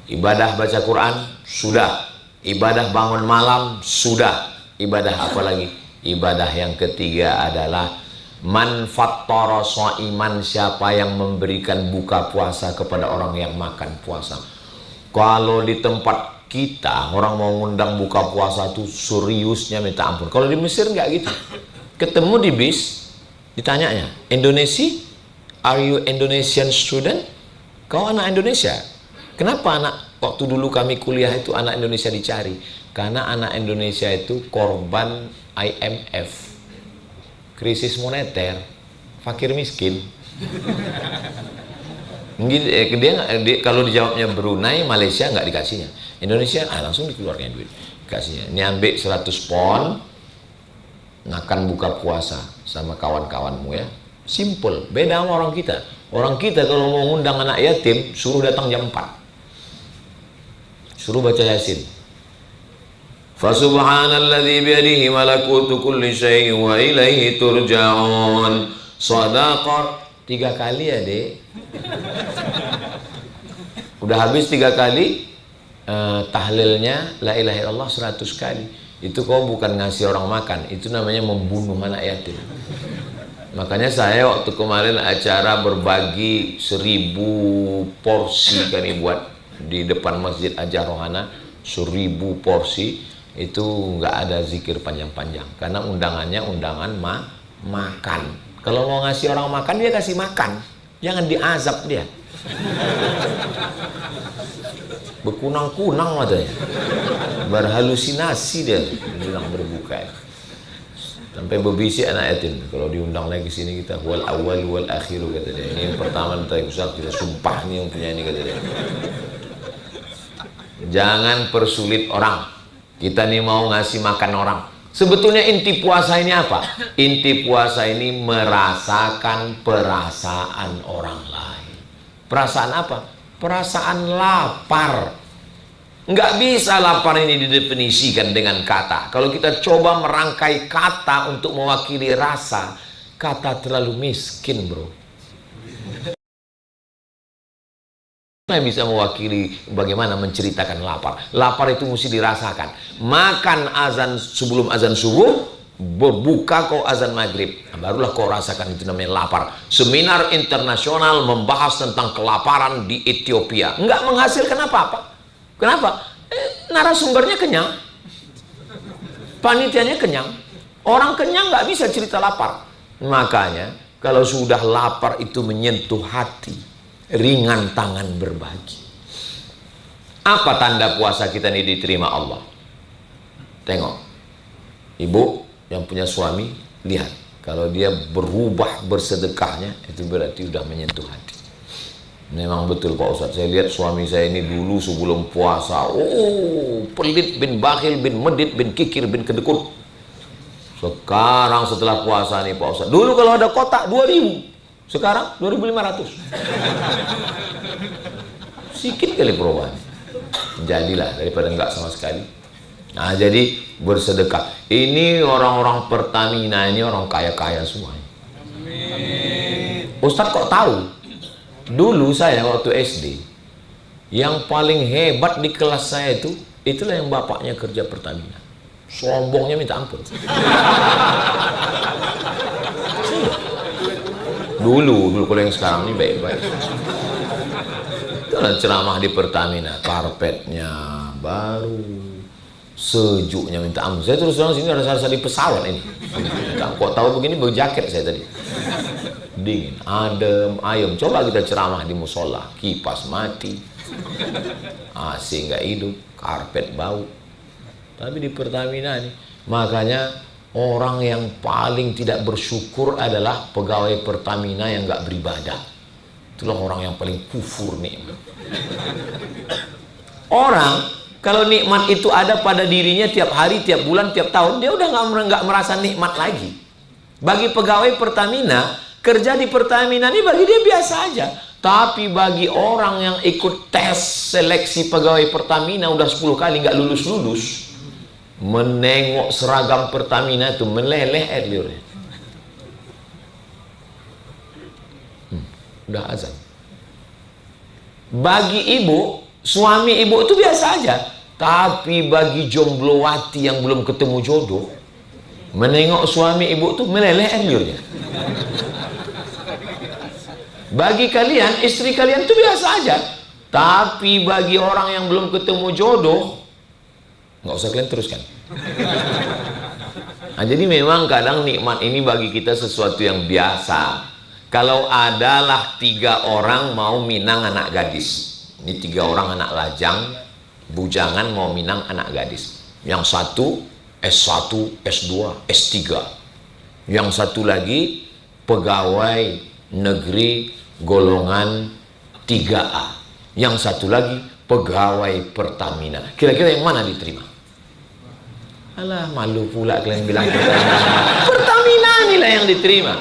Ibadah baca Quran sudah, ibadah bangun malam sudah, ibadah apa lagi? Ibadah yang ketiga adalah man fattara shaiman, siapa yang memberikan buka puasa kepada orang yang makan puasa. Kalau di tempat kita orang mau ngundang buka puasa tuh seriusnya minta ampun. Kalau di Mesir nggak gitu. Ketemu di bis, ditanyanya, Indonesia, are you Indonesian student? Kau anak Indonesia. Kenapa waktu dulu kami kuliah itu anak Indonesia dicari? Karena anak Indonesia itu korban IMF, krisis moneter, fakir miskin. Dia kalau dijawabnya Brunei, Malaysia nggak dikasihnya. Indonesia langsung dikeluarkan duit, kasihnya. Ini ambil 100 pon, akan buka puasa sama kawan-kawanmu ya. Simple, beda sama orang kita. Orang kita kalau mau ngundang anak yatim, suruh datang jam 4. Suruh baca Yasin. Fasubhanalladzi biyadihi malakutu kulli syai'in wa ilaihi turja'un. Shadaqah 3 kali ya, Dek. Udah habis 3 kali, tahlilnya la ilaha illallah 100 kali. Itu kau bukan ngasih orang makan, itu namanya membunuh anak yatim. Makanya saya waktu kemarin acara berbagi 1000 porsi kami buat di depan Masjid Ajar Rohana, 1000 porsi. itu nggak ada zikir panjang-panjang, karena undangannya undangan makan. Kalau mau ngasih orang makan, dia kasih makan, jangan diazab dia. Berkunang-kunang matanya, berhalusinasi dia bilang berbuka. Sampai berbisik anak yatim, kalau diundang lagi sini kita wal awal wal akhiru, kata dia. Ini yang pertama nanti Ustaz, kita sumpah nih yang punya ini, kata dia. Jangan persulit orang. Kita nih mau ngasih makan orang. Sebetulnya inti puasa ini apa? Inti puasa ini merasakan perasaan orang lain. Perasaan apa? Perasaan lapar. Nggak bisa lapar ini didefinisikan dengan kata. Kalau kita coba merangkai kata untuk mewakili rasa, kata terlalu miskin, bro. Yang bisa mewakili bagaimana menceritakan lapar. Lapar itu mesti dirasakan. Makan azan sebelum azan subuh, berbuka kau azan maghrib, barulah kau rasakan itu namanya lapar. Seminar internasional membahas tentang kelaparan di Ethiopia, nggak menghasilkan apa-apa. Kenapa? Narasumbernya kenyang, panitianya kenyang, orang kenyang nggak bisa cerita lapar. Makanya kalau sudah lapar itu menyentuh hati, ringan tangan berbagi. Apa tanda puasa kita ini diterima Allah? Tengok, ibu yang punya suami, lihat, kalau dia berubah bersedekahnya, itu berarti sudah menyentuh hati. Memang betul Pak Ustadz, saya lihat suami saya ini dulu sebelum puasa, pelit bin bakhil bin medit bin kikir bin kedekut. Sekarang setelah puasa nih Pak Ustadz, dulu kalau ada kotak 2.000, sekarang 2.500. Sikit kali perubahan. Jadilah daripada enggak sama sekali. Nah, jadi bersedekah. Ini orang-orang Pertamina ini orang kaya-kaya semuanya. Ustadz kok tahu? Dulu saya waktu SD, yang paling hebat di kelas saya itu, itulah yang bapaknya kerja Pertamina. Sombongnya minta ampun. Dulu kalau yang sekarang ini baik-baik. Itulah ceramah di Pertamina, karpetnya baru, sejuknya minta ampun. Saya terus terang sini rasa di pesawat ini. Kok tahu begini berjaket saya tadi. Dingin, adem, ayem. Coba kita ceramah di musola, kipas mati, AC nggak hidup, karpet bau. Tapi di Pertamina ini, makanya orang yang paling tidak bersyukur adalah pegawai Pertamina yang nggak beribadah. Itulah orang yang paling kufur nikmat. Orang kalau nikmat itu ada pada dirinya tiap hari, tiap bulan, tiap tahun, dia udah nggak merasa nikmat lagi. Bagi pegawai Pertamina, kerja di Pertamina ini bagi dia biasa aja. Tapi bagi orang yang ikut tes seleksi pegawai Pertamina udah 10 kali nggak lulus-lulus, menengok seragam Pertamina itu meleleh air liurnya. Udah azan. Bagi ibu, suami ibu itu biasa aja. Tapi bagi jomblowati yang belum ketemu jodoh, menengok suami ibu itu meleleh air liurnya. Bagi kalian, istri kalian itu biasa aja. Tapi bagi orang yang belum ketemu jodoh, nggak usah kalian teruskan. Nah, jadi memang kadang nikmat ini bagi kita sesuatu yang biasa. Kalau adalah 3 orang mau minang anak gadis, ini 3 orang anak lajang, bujangan mau minang anak gadis. Yang satu S1, S2, S3. Yang satu lagi pegawai negeri golongan 3A. Yang satu lagi pegawai Pertamina. Kira-kira yang mana diterima? Alah, malu pula kalian bilang Pertamina inilah yang diterima.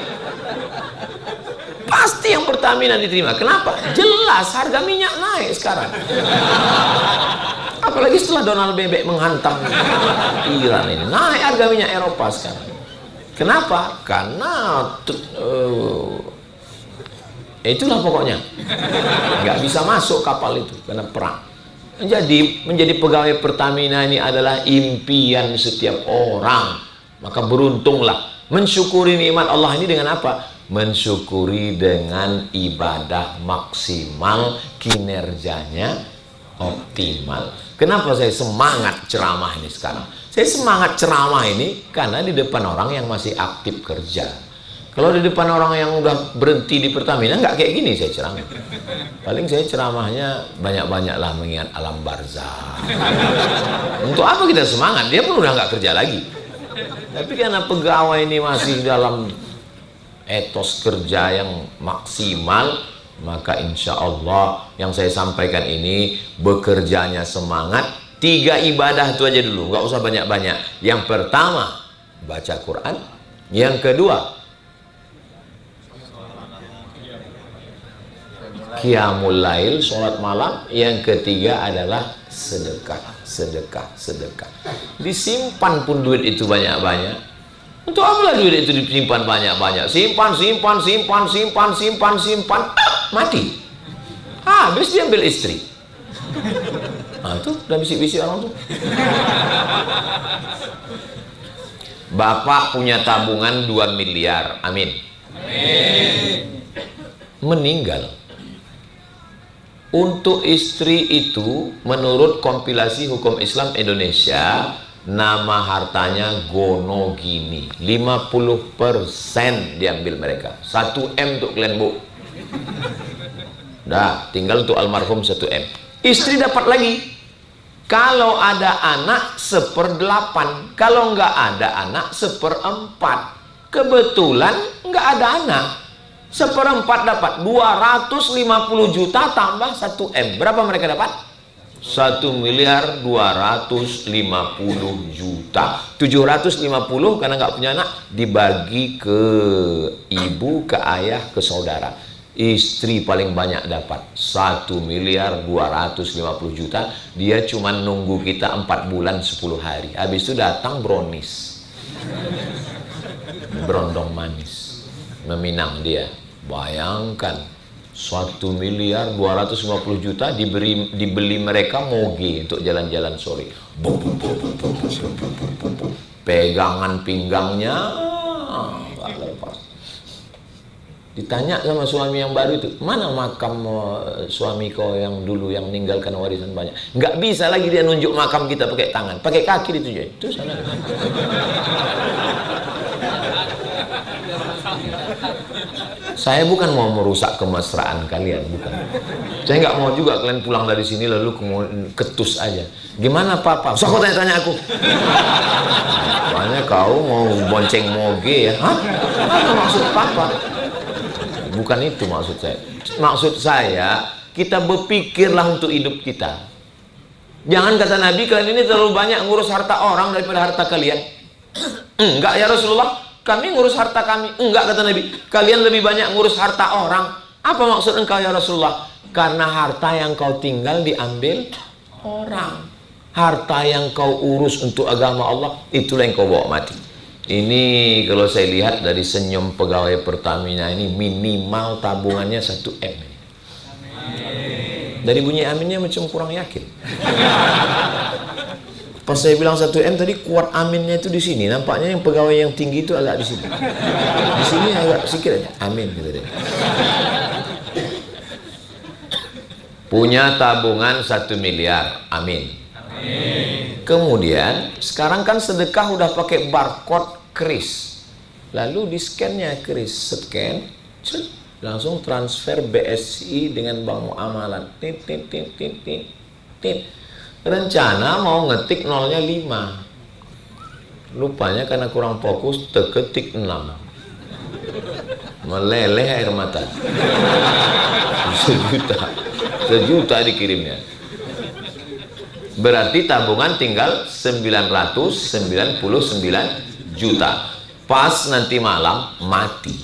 Pasti yang Pertamina diterima. Kenapa? Jelas harga minyak naik sekarang. Apalagi setelah Donald Bebek menghantam Iran ini, naik harga minyak Eropa sekarang. Kenapa? Karena itulah pokoknya nggak bisa masuk kapal itu karena perang. Jadi menjadi pegawai Pertamina ini adalah impian setiap orang. Maka beruntunglah. Mensyukuri nikmat Allah ini dengan apa? Mensyukuri dengan ibadah maksimal, kinerjanya optimal. Kenapa saya semangat ceramah ini sekarang? Saya semangat ceramah ini karena di depan orang yang masih aktif kerja. Kalau di depan orang yang udah berhenti di Pertamina, nggak kayak gini saya ceramah. Paling saya ceramahnya banyak-banyaklah mengingat alam barzah. Untuk apa kita semangat? Dia pun udah nggak kerja lagi. Tapi karena pegawai ini masih dalam etos kerja yang maksimal, maka insya Allah yang saya sampaikan ini bekerjanya semangat. 3 ibadah itu aja dulu, nggak usah banyak-banyak. Yang pertama baca Quran, yang kedua qiyamul lail, sholat malam, yang ketiga adalah sedekah, sedekah, sedekah. Disimpan pun duit itu banyak-banyak. Untuk apalah duit itu disimpan banyak-banyak? Simpan, simpan, simpan, simpan, simpan, simpan, mati. Habis diambil istri. Nah tuh udah bisik-bisik orang tuh. Bapak punya tabungan 2 miliar, amin. Meninggal. Untuk istri itu menurut kompilasi hukum Islam Indonesia, nama hartanya gono gini, 50% diambil mereka. 1 M untuk kalian bu. Dah tinggal untuk almarhum 1 M. Istri dapat lagi. Kalau ada anak 1/8, kalau nggak ada anak 1/4. Kebetulan nggak ada anak, 1/4 dapat 250 juta tambah 1 M. Berapa mereka dapat? 1.250.000.000. 750 karena nggak punya anak dibagi ke ibu, ke ayah, ke saudara. Istri paling banyak dapat 1.250.000.000. Dia cuma nunggu kita 4 bulan 10 hari. Habis itu datang brownies, berondong manis, meminang dia. Bayangkan 1.250.000.000 dibeli mereka moge untuk jalan-jalan sore. Pegangan pinggangnya nggak lepas. Ditanya sama suami yang baru itu, mana makam suami kau yang dulu yang meninggalkan warisan banyak? Nggak bisa lagi dia nunjuk makam kita pakai tangan, pakai kaki itu aja. Itu sana. Saya bukan mau merusak kemesraan kalian, bukan. Saya nggak mau juga kalian pulang dari sini lalu ketus aja. Gimana papa? So kau tanya-tanya aku. Soalnya kau mau bonceng moge ya? Hah? Apa maksud papa? Bukan itu maksud saya. Maksud saya, kita berpikirlah untuk hidup kita. Jangan kata Nabi, kalian ini terlalu banyak ngurus harta orang daripada harta kalian. Enggak ya Rasulullah, kami ngurus harta kami. Enggak kata Nabi, kalian lebih banyak ngurus harta orang. Apa maksud engkau ya Rasulullah? Karena harta yang kau tinggal diambil orang. Harta yang kau urus untuk agama Allah, itulah yang kau bawa mati. Ini kalau saya lihat dari senyum pegawai Pertamina ini, minimal tabungannya 1 M. Dari bunyi aminnya macam kurang yakin. Pas saya bilang 1 M tadi, kuat aminnya itu di sini. Nampaknya yang pegawai yang tinggi itu agak di sini. Di sini agak sedikit aja. Amin gitu deh. Punya tabungan 1 miliar. Amin. Kemudian sekarang kan sedekah udah pakai barcode kris, lalu di scannya kris, scan, langsung transfer BSI dengan bank muamalah. Rencana mau ngetik nolnya 5, lupanya karena kurang fokus terketik 6, meleleh air mata. 1 juta dikirimnya. Berarti tabungan tinggal 999 juta. Pas nanti malam mati.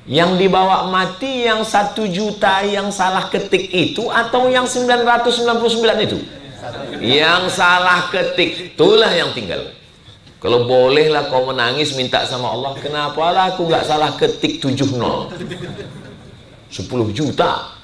Yang dibawa mati yang 1 juta yang salah ketik itu atau yang 999 itu? Yang salah ketik, itulah yang tinggal. Kalau bolehlah kau menangis minta sama Allah, kenapa lah aku nggak salah ketik 70? 10 juta.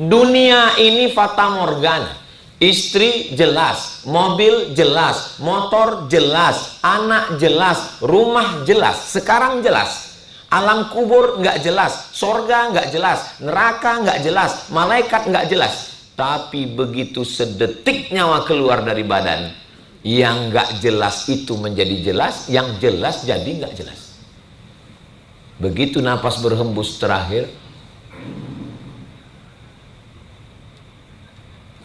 Dunia ini fata morgana. Istri jelas, mobil jelas, motor jelas, anak jelas, rumah jelas. Sekarang jelas. Alam kubur nggak jelas, sorga nggak jelas, neraka nggak jelas, malaikat nggak jelas. Tapi begitu sedetik nyawa keluar dari badan, yang nggak jelas itu menjadi jelas, yang jelas jadi nggak jelas. Begitu napas berhembus terakhir,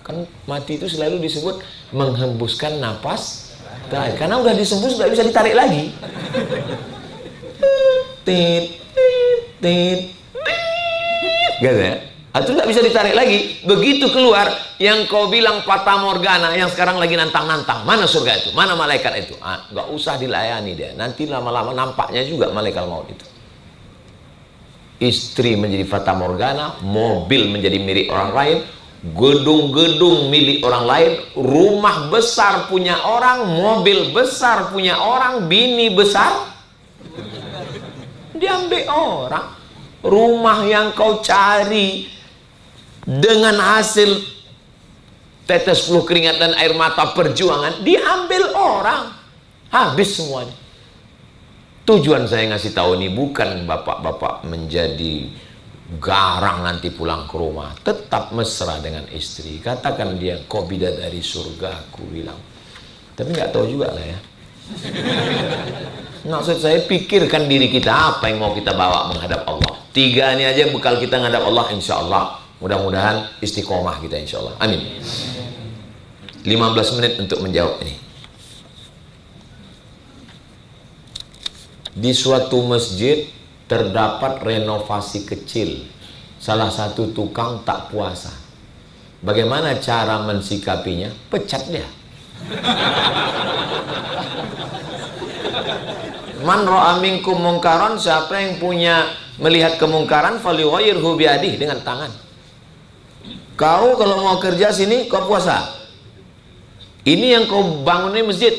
kan mati itu selalu disebut menghembuskan napas terakhir, karena udah disembus nggak bisa ditarik lagi. Tit, gitu ya. Itu nggak bisa ditarik lagi. Begitu keluar, yang kau bilang fata morgana, yang sekarang lagi nantang-nantang, mana surga itu, mana malaikat itu, nggak usah dilayani dia. Nanti lama-lama nampaknya juga malaikat maut itu. Istri menjadi fata morgana, mobil menjadi milik orang lain, gedung-gedung milik orang lain, rumah besar punya orang, mobil besar punya orang, bini besar diambil orang. Rumah yang kau cari dengan hasil tetes peluh keringat dan air mata perjuangan, diambil orang. Habis semuanya. Tujuan saya ngasih tahu ini bukan bapak-bapak menjadi garang nanti pulang ke rumah. Tetap mesra dengan istri. Katakan dia, kau bidadari surga, aku bilang. Tapi nggak tahu juga lah ya. Maksud saya, pikirkan diri kita, apa yang mau kita bawa menghadap Allah. 3 ini aja bekal kita menghadap Allah, insya Allah. Mudah-mudahan istiqomah kita, insya Allah. Amin. 15 menit untuk menjawab ini. Di suatu masjid terdapat renovasi kecil. Salah satu tukang tak puasa. Bagaimana cara mensikapinya? Pecat dia. Man ra'a minkum mungkaran, siapa yang punya melihat kemungkaran, falyughayyirhu biadihi, dengan tangan. Kau kalau mau kerja sini, kau puasa. Ini yang kau bangun ini masjid.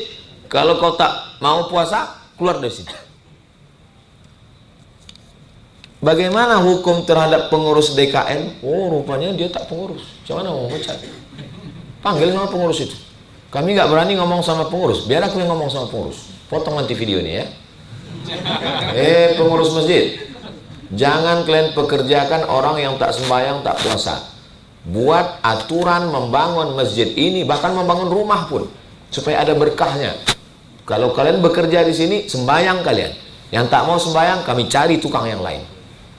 Kalau kau tak mau puasa, keluar dari sini. Bagaimana hukum terhadap pengurus DKM? Oh, rupanya dia tak pengurus. Macam mana mau pecat? Panggil sama pengurus itu. Kami nggak berani ngomong sama pengurus. Biar aku yang ngomong sama pengurus. Potong nanti video ini ya. Pengurus masjid, jangan kalian pekerjakan orang yang tak sembahyang, tak puasa. Buat aturan membangun masjid ini, bahkan membangun rumah pun, supaya ada berkahnya. Kalau kalian bekerja di sini, sembahyang kalian. Yang tak mau sembahyang, kami cari tukang yang lain.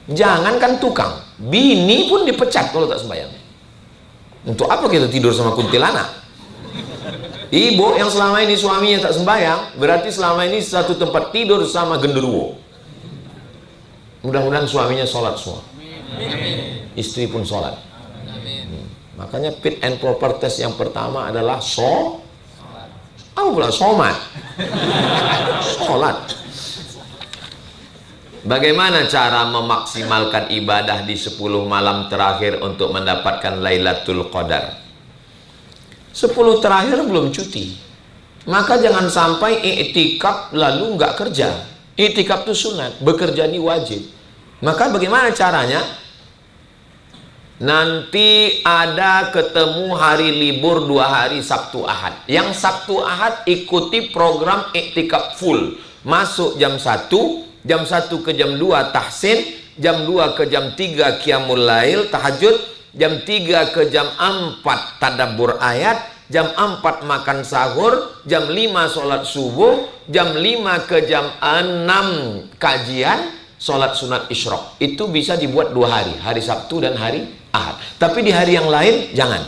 Jangankan tukang, bini pun dipecat kalau tak sembahyang. Untuk apa kita tidur sama kuntilanak? Ibu yang selama ini suaminya tak sembahyang, berarti selama ini satu tempat tidur sama genderuwo. Mudah-mudahan suaminya sholat semua. Istri pun sholat. Makanya fit and proper test yang pertama adalah somat. Sholat. Bagaimana cara memaksimalkan ibadah di 10 malam terakhir untuk mendapatkan Lailatul Qadar? 10 terakhir belum cuti, maka jangan sampai i'tikaf lalu nggak kerja. I'tikaf itu sunat, bekerja ini wajib. Maka bagaimana caranya? Nanti ada ketemu hari libur 2 hari, Sabtu Ahad. Yang Sabtu Ahad ikuti program i'tikaf full. Masuk jam 1 ke jam 2 tahsin, jam 2 ke jam 3 qiyamul lail tahajud, jam 3 ke jam 4 tadabbur ayat, jam 4 makan sahur, jam 5 sholat subuh, jam 5 ke jam 6 kajian, sholat sunat isyraq. Itu bisa dibuat 2 hari, hari Sabtu dan hari Ahad. Tapi di hari yang lain jangan,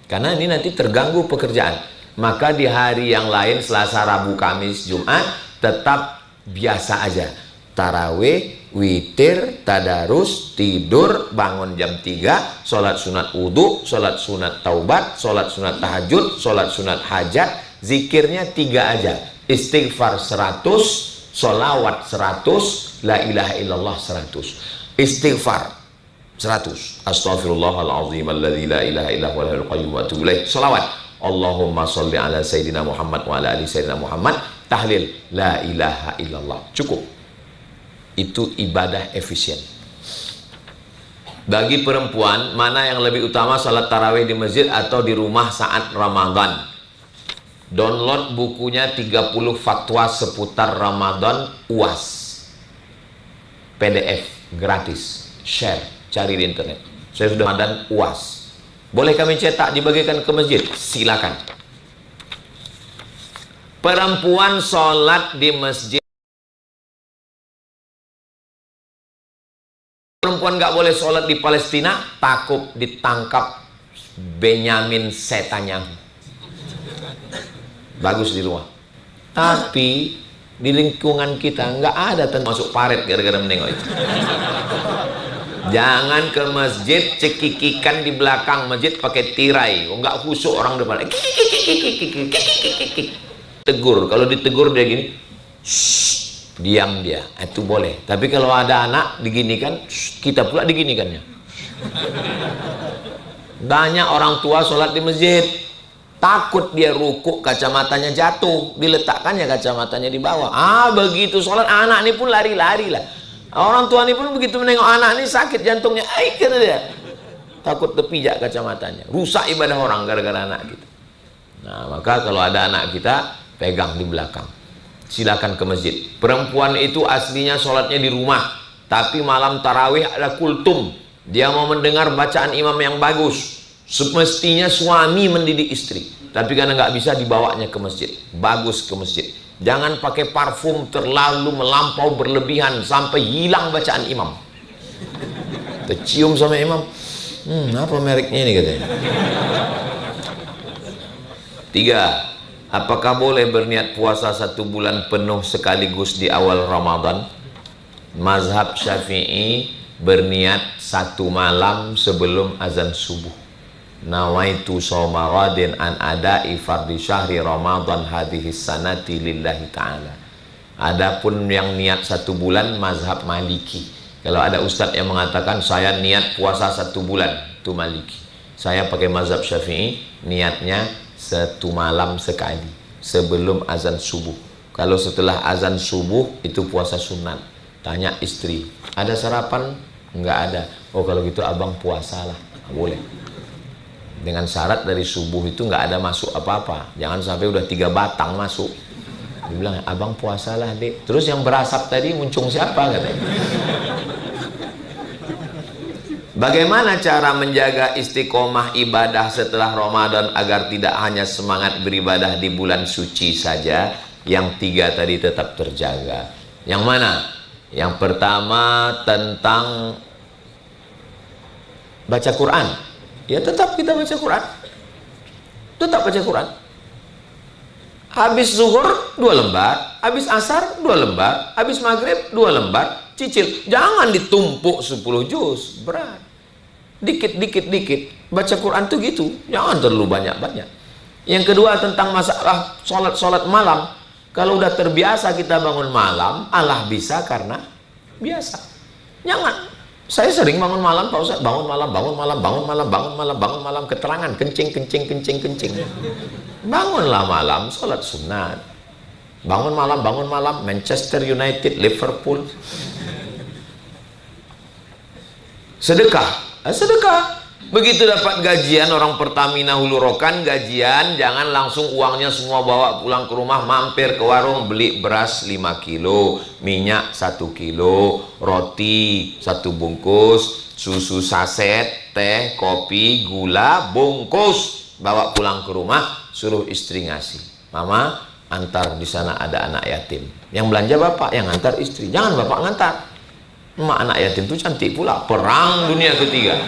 karena ini nanti terganggu pekerjaan. Maka di hari yang lain, Selasa, Rabu, Kamis, Jumat, tetap biasa aja. Tarawih, witir, tadarus, tidur, bangun jam 3, sholat sunat wudhu, sholat sunat taubat, sholat sunat tahajud, sholat sunat hajat. Zikirnya 3 aja. Istighfar 100, sholawat 100, la ilaha illallah 100. Istighfar 100, astaghfirullahaladzim alladzi la ilaha illa huwal hayyul qayyum wa atubu ilaih. Sholawat, Allahumma sholli ala sayyidina Muhammad wa ala ali sayyidina Muhammad. Tahlil, la ilaha illallah. Cukup. Itu ibadah efisien. Bagi perempuan, mana yang lebih utama, salat tarawih di masjid atau di rumah saat Ramadan? Download bukunya 30 fatwa seputar Ramadan UAS. PDF gratis, share, cari di internet. Saya sudah Ramadan UAS. Boleh kami cetak dibagikan ke masjid? Silakan. Perempuan sholat di masjid. Perempuan nggak boleh sholat di Palestina, takut ditangkap Benyamin setannya. Bagus di rumah. Tapi di lingkungan kita nggak ada masuk paret gara-gara menengok itu. Jangan ke masjid cekikikan di belakang masjid pakai tirai. Nggak khusyuk orang depan. Tegur. Kalau ditegur dia gini, diam dia, itu boleh. Tapi kalau ada anak diginikan, kita pula diginikannya. Banyak orang tua sholat di masjid, takut dia rukuk kacamatanya jatuh, diletakkannya kacamatanya di bawah. Begitu sholat anak ini pun lari-lari lah. Orang tua ini pun begitu menengok anak ini sakit jantungnya, kata dia, takut terpijak kacamatanya, rusak ibadah orang gara-gara anak kita. Nah, maka kalau ada anak kita, pegang di belakang. Silakan ke masjid. Perempuan itu aslinya sholatnya di rumah, tapi malam tarawih ada kultum. Dia mau mendengar bacaan imam yang bagus. Semestinya suami mendidik istri, tapi karena nggak bisa dibawanya ke masjid. Bagus ke masjid. Jangan pakai parfum terlalu melampau berlebihan sampai hilang bacaan imam. Tercium sama imam. Apa mereknya ini katanya. 3. Apakah boleh berniat puasa 1 bulan penuh sekaligus di awal Ramadan? Mazhab Syafi'i berniat 1 malam sebelum azan subuh. Nawaitu shauma ghadin an ada'i fardhi syahri Ramadan hadhihi sanati lillahi ta'ala. Adapun yang niat 1 bulan mazhab Maliki. Kalau ada ustadz yang mengatakan saya niat puasa 1 bulan, itu Maliki. Saya pakai mazhab Syafi'i, niatnya 1 malam sekali sebelum azan subuh. Kalau setelah azan subuh itu puasa sunat. Tanya istri, ada sarapan? Enggak ada. Oh kalau gitu abang puasalah. Boleh. Dengan syarat dari subuh itu nggak ada masuk apa-apa. Jangan sampai udah 3 batang masuk. Dia bilang, abang puasalah dek. Terus yang berasap tadi muncung siapa katanya. Bagaimana cara menjaga istiqomah ibadah setelah Ramadan agar tidak hanya semangat beribadah di bulan suci saja, yang 3 tadi tetap terjaga? Yang mana? Yang pertama tentang baca Quran. Ya tetap kita baca Quran. Tetap baca Quran. Habis zuhur 2 lembar, habis asar 2 lembar, habis maghrib 2 lembar, cicil. Jangan ditumpuk 10 juz, berat. Dikit. Baca Quran tuh gitu, jangan terlalu banyak-banyak. Yang kedua tentang masalah sholat malam. Kalau udah terbiasa kita bangun malam, Allah bisa karena biasa. Jangan. Saya sering bangun malam, Pak Ustaz, bangun malam, keterangan, kencing. Bangunlah malam, sholat sunat. Bangun malam, Manchester United, Liverpool. Sedekah. Begitu dapat gajian, orang Pertamina Hulu Rokan gajian, jangan langsung uangnya semua bawa pulang ke rumah, mampir ke warung beli beras 5 kilo, minyak 1 kilo, roti 1 bungkus, susu saset, teh, kopi, gula, bungkus, bawa pulang ke rumah, suruh istri ngasih. Mama, antar di sana ada anak yatim. Yang belanja bapak, yang antar istri. Jangan bapak ngantar. Emak anak yatim itu cantik pula. Perang dunia ketiga.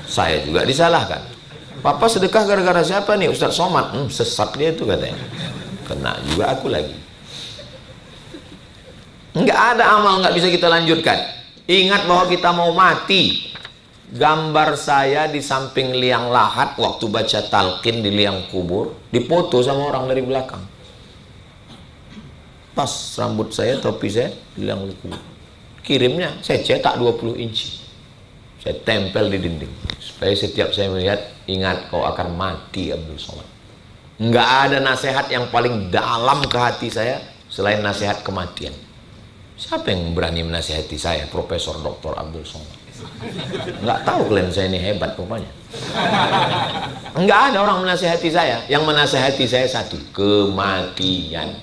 Saya juga disalahkan. Papa sedekah gara-gara siapa nih? Ustaz Somad. Sesat dia itu katanya. Kena juga aku lagi. Nggak ada amal nggak bisa kita lanjutkan. Ingat bahwa kita mau mati. Gambar saya di samping liang lahat waktu baca talqin di liang kubur, dipoto sama orang dari belakang. Pas rambut saya, topi saya di liang kubur. Kirimnya saya cetak 20 inci. Saya tempel di dinding supaya setiap saya melihat, ingat kau akan mati Abdul Somad. Nggak ada nasihat yang paling dalam ke hati saya selain nasihat kematian. Siapa yang berani menasihati saya, Profesor Dr. Abdul Somad? Nggak tahu kalian saya ini hebat rupanya. Nggak ada orang menasihati saya. Yang menasihati saya satu, kematian.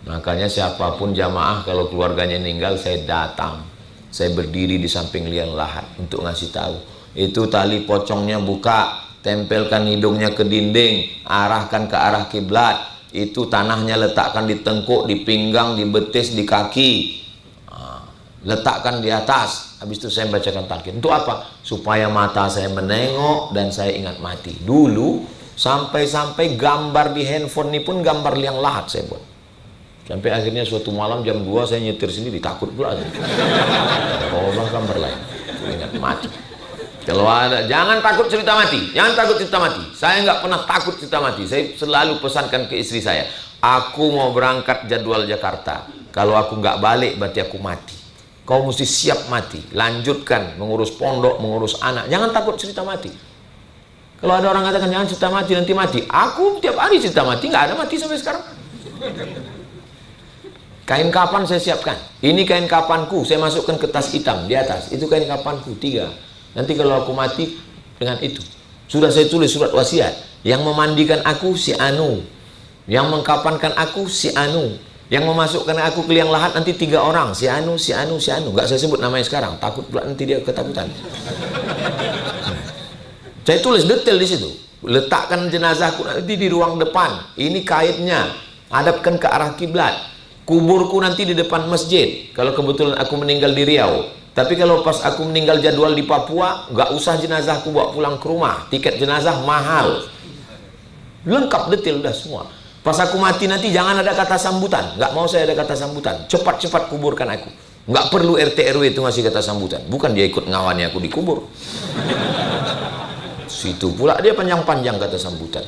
Makanya siapapun jamaah kalau keluarganya meninggal, saya datang. Saya berdiri di samping liang lahat untuk ngasih tahu. Itu tali pocongnya buka, tempelkan hidungnya ke dinding, arahkan ke arah kiblat. Itu tanahnya letakkan di tengkuk, di pinggang, di betis, di kaki. Letakkan di atas. Habis itu saya bacakan talqin. Untuk apa? Supaya mata saya menengok dan saya ingat mati. Dulu sampai-sampai gambar di handphone ini pun gambar liang lahat saya buat. Sampai akhirnya suatu malam jam 2 saya nyetir sendiri, takut pula. Allah gambar lain. Ingat mati. Kalau ada, jangan takut cerita mati. Jangan takut cerita mati. Saya nggak pernah takut cerita mati. Saya selalu pesankan ke istri saya, aku mau berangkat jadwal Jakarta. Kalau aku nggak balik berarti aku mati. Kau mesti siap mati. Lanjutkan mengurus pondok, mengurus anak. Jangan takut cerita mati. Kalau ada orang katakan jangan cerita mati, nanti mati. Aku tiap hari cerita mati, nggak ada mati sampai sekarang. Kain kapan saya siapkan. Ini kain kapanku, saya masukkan ke tas hitam di atas. Itu kain kapanku 3. Nanti kalau aku mati dengan itu. Sudah saya tulis surat wasiat. Yang memandikan aku si Anu. Yang mengkapankan aku si Anu. Yang memasukkan aku ke liang lahat nanti 3 orang. Si Anu, si Anu, si Anu. Nggak saya sebut namanya sekarang. Takut pula nanti dia ketakutan. Saya tulis detail di situ. Letakkan jenazahku nanti di ruang depan. Ini kaitnya. Hadapkan ke arah kiblat. Kuburku nanti di depan masjid. Kalau kebetulan aku meninggal di Riau. Tapi kalau pas aku meninggal jadwal di Papua, nggak usah jenazahku bawa pulang ke rumah. Tiket jenazah mahal. Lengkap detail udah semua. Pas aku mati nanti jangan ada kata sambutan. Nggak mau saya ada kata sambutan. Cepat-cepat kuburkan aku. Nggak perlu RT RW itu ngasih kata sambutan. Bukan dia ikut ngawani aku dikubur. Situ pula dia panjang-panjang kata sambutan.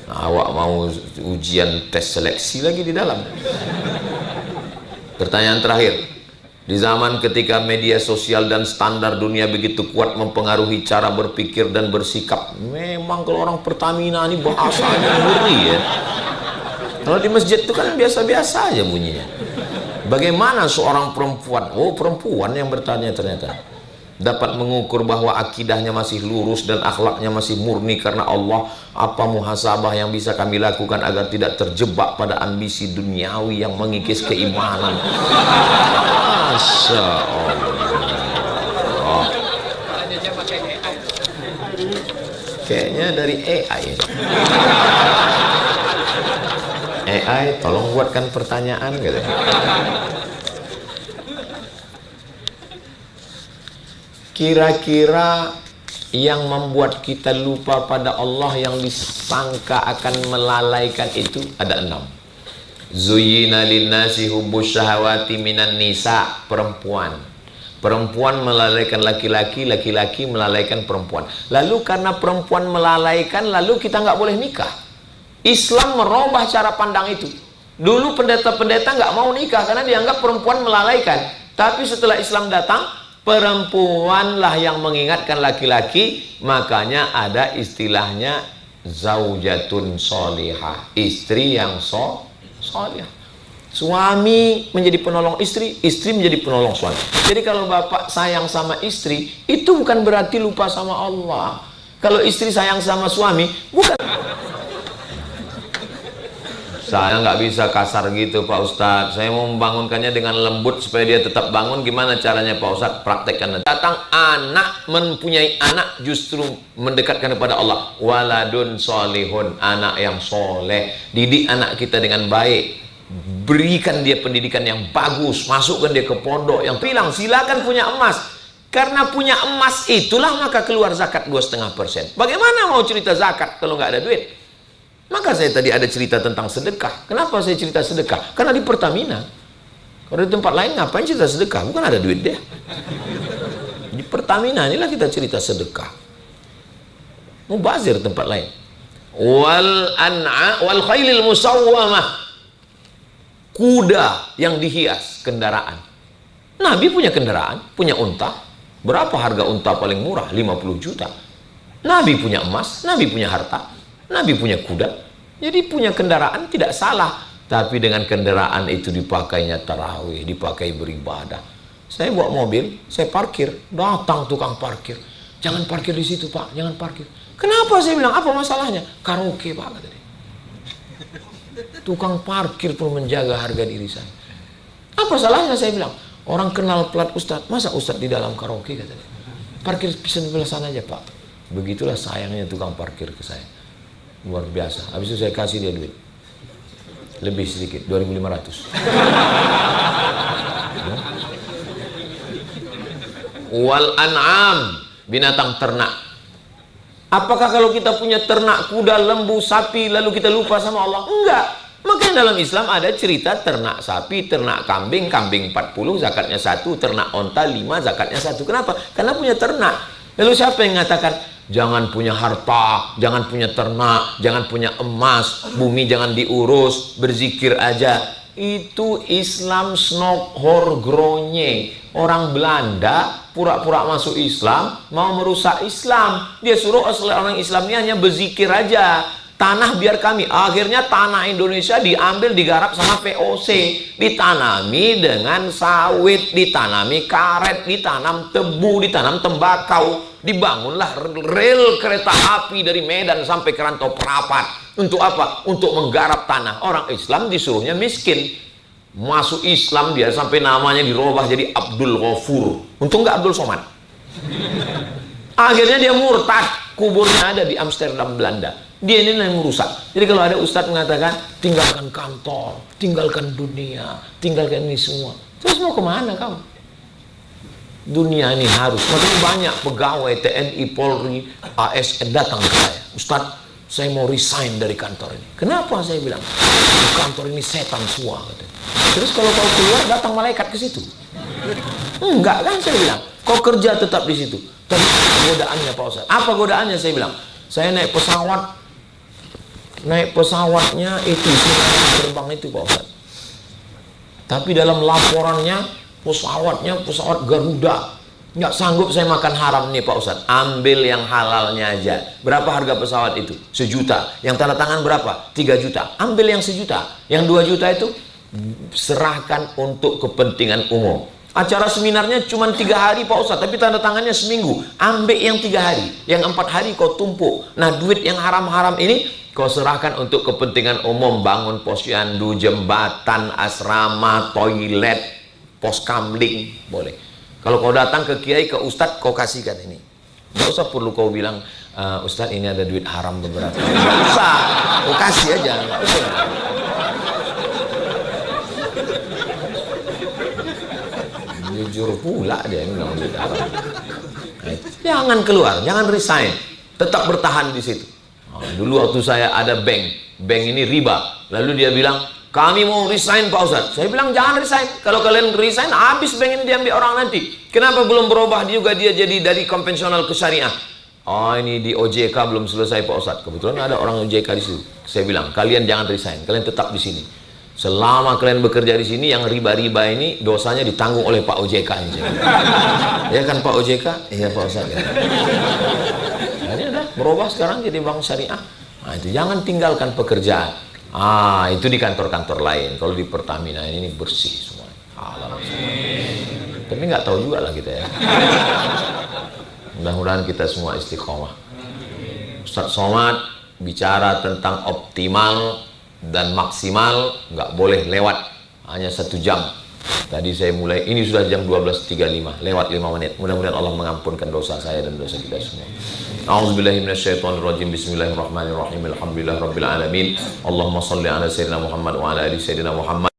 Nah, awak mau ujian tes seleksi lagi di dalam. Pertanyaan terakhir. Di zaman ketika media sosial dan standar dunia begitu kuat mempengaruhi cara berpikir dan bersikap, memang kalau orang Pertamina ini bahasanya ngeri ya. Kalau di masjid itu kan biasa-biasa aja bunyinya. Bagaimana seorang perempuan, oh perempuan yang bertanya ternyata, dapat mengukur bahwa akidahnya masih lurus dan akhlaknya masih murni karena Allah? Apa muhasabah yang bisa kami lakukan agar tidak terjebak pada ambisi duniawi yang mengikis keimanan? Masya Allah. Kayaknya dari AI. AI, tolong buatkan pertanyaan gitu. Kira-kira yang membuat kita lupa pada Allah yang disangka akan melalaikan itu ada 6. Zuyyina linnasi hubbus syahawati minan nisa, perempuan. Perempuan melalaikan laki-laki, laki-laki melalaikan perempuan. Lalu karena perempuan melalaikan, lalu kita nggak boleh nikah. Islam merubah cara pandang itu. Dulu pendeta-pendeta nggak mau nikah karena dianggap perempuan melalaikan. Tapi setelah Islam datang, perempuanlah yang mengingatkan laki-laki. Makanya ada istilahnya zaujatun solihah, istri yang solihah. Suami menjadi penolong istri, istri menjadi penolong suami. Jadi kalau bapak sayang sama istri, itu bukan berarti lupa sama Allah. Kalau istri sayang sama suami, bukan. Saya nggak bisa kasar gitu Pak Ustadz. Saya mau membangunkannya dengan lembut supaya dia tetap bangun. Gimana caranya Pak Ustadz? Praktekkan. Datang anak, mempunyai anak justru mendekatkan kepada Allah. Waladun solihun, anak yang soleh. Didik anak kita dengan baik. Berikan dia pendidikan yang bagus. Masukkan dia ke pondok yang bilang silakan punya emas. Karena punya emas itulah maka keluar zakat 2,5%. Bagaimana mau cerita zakat kalau nggak ada duit? Maka saya tadi ada cerita tentang sedekah. Kenapa saya cerita sedekah? Karena di Pertamina. Kalau di tempat lain ngapain cerita sedekah? Bukan ada duit deh. Di Pertamina inilah kita cerita sedekah. Mubazir tempat lain. Wal khailil musawwamah. Kuda yang dihias, kendaraan. Nabi punya kendaraan, punya unta. Berapa harga unta paling murah? 50 juta. Nabi punya emas, Nabi punya harta. Nabi punya kuda, jadi punya kendaraan tidak salah. Tapi dengan kendaraan itu dipakainya tarawih, dipakai beribadah. Saya bawa mobil, saya parkir, datang tukang parkir. Jangan parkir di situ Pak, jangan parkir. Kenapa? Saya bilang, apa masalahnya? Karaoke Pak, kata dia. tukang parkir pun menjaga harga diri saya. Apa salahnya saya bilang? Orang kenal plat Ustadz, masa Ustadz di dalam karaoke katanya? Parkir sebelah sana aja Pak. Begitulah sayangnya tukang parkir ke saya. Luar biasa. Habis itu saya kasih dia duit. Lebih sedikit, 2.500. Wal an'am, binatang ternak. Apakah kalau kita punya ternak kuda, lembu, sapi, lalu kita lupa sama Allah? Enggak. Makanya dalam Islam ada cerita ternak sapi, ternak kambing, kambing 40, zakatnya 1, ternak onta 5, zakatnya 1. Kenapa? Karena punya ternak. Lalu siapa yang mengatakan, jangan punya harta, jangan punya ternak, jangan punya emas, bumi jangan diurus, berzikir aja. Itu Islam snok horgronye. Orang Belanda pura-pura masuk Islam, mau merusak Islam. Dia suruh orang Islam ini hanya berzikir aja. Tanah biar kami. Akhirnya tanah Indonesia diambil, digarap sama VOC. Ditanami dengan sawit, ditanami karet, ditanam tebu, ditanam tembakau. Dibangunlah rel kereta api dari Medan sampai ke Rantau Perapat. Untuk apa? Untuk menggarap tanah. Orang Islam disuruhnya miskin. Masuk Islam dia sampai namanya dirubah jadi Abdul Ghafur. Untung nggak Abdul Somad. Akhirnya dia murtad. Kuburnya ada di Amsterdam, Belanda. Dia ini yang merusak. Jadi kalau ada ustadz mengatakan tinggalkan kantor, tinggalkan dunia, tinggalkan ini semua, terus mau kemana kamu? Dunia ini harus. Makanya banyak pegawai TNI, Polri, ASN datang ke saya. Ustadz, saya mau resign dari kantor ini. Kenapa? Saya bilang, kantor ini setan semua. Terus kalau kau keluar, datang malaikat ke situ. Enggak kan, saya bilang. Kau kerja tetap di situ. Tapi godaannya Pak Ustadz. Apa godaannya? Saya bilang, saya naik pesawat. Naik pesawatnya itu terbang itu Pak Ustadz. Tapi dalam laporannya pesawatnya pesawat Garuda. Nggak sanggup saya makan haram nih Pak Ustadz. Ambil yang halalnya aja. Berapa harga pesawat itu? 1 juta. Yang tanda tangan berapa? 3 juta. Ambil yang 1 juta. Yang 2 juta itu serahkan untuk kepentingan umum. Acara seminarnya cuma 3 hari Pak Ustadz, tapi tanda tangannya seminggu. Ambil yang 3 hari. Yang 4 hari kau tumpuk. Nah duit yang haram-haram ini kau serahkan untuk kepentingan umum. Bangun posyandu, jembatan, asrama, toilet, pos kamling. Boleh. Kalau kau datang ke kiai, ke ustadz, kau kasihkan ini. Nggak usah perlu kau bilang, ustadz ini ada duit haram beberapa. Nggak usah. Kau kasih aja. Nggak usah. Jujur pula dia bilang duit haram. Jangan keluar, jangan resign. Tetap bertahan di situ. Dulu waktu saya ada bank ini riba, lalu dia bilang kami mau resign Pak Ustadz. Saya bilang jangan resign, kalau kalian resign habis bank ini diambil orang nanti. Kenapa belum berubah juga dia jadi dari konvensional ke syariah? Oh ini di OJK belum selesai Pak Ustadz. Kebetulan ada orang OJK di situ. Saya bilang kalian jangan resign, kalian tetap di sini. Selama kalian bekerja di sini, yang riba-riba ini dosanya ditanggung oleh Pak OJK ini. Ya kan Pak OJK? Iya Pak Ustadz. Ya. Ini udah berubah sekarang jadi bank syariah. Nah, itu jangan tinggalkan pekerjaan. Itu di kantor-kantor lain. Kalau di Pertamina ini bersih semua. Tapi nggak tahu juga lah kita ya. Mudah-mudahan kita semua istiqomah. Ustadz Somad bicara tentang optimal dan maksimal, nggak boleh lewat. Hanya 1 jam. Tadi saya mulai, ini sudah jam 12.35, lewat 5 menit. Mudah-mudahan Allah mengampunkan dosa saya dan dosa kita semua. A'udzubillahi minasyaitonirrajim. Bismillahirrahmanirrahim. Alhamdulillahirabbil alamin. Allahumma shalli ala sayyidina Muhammad wa ala ali sayyidina Muhammad.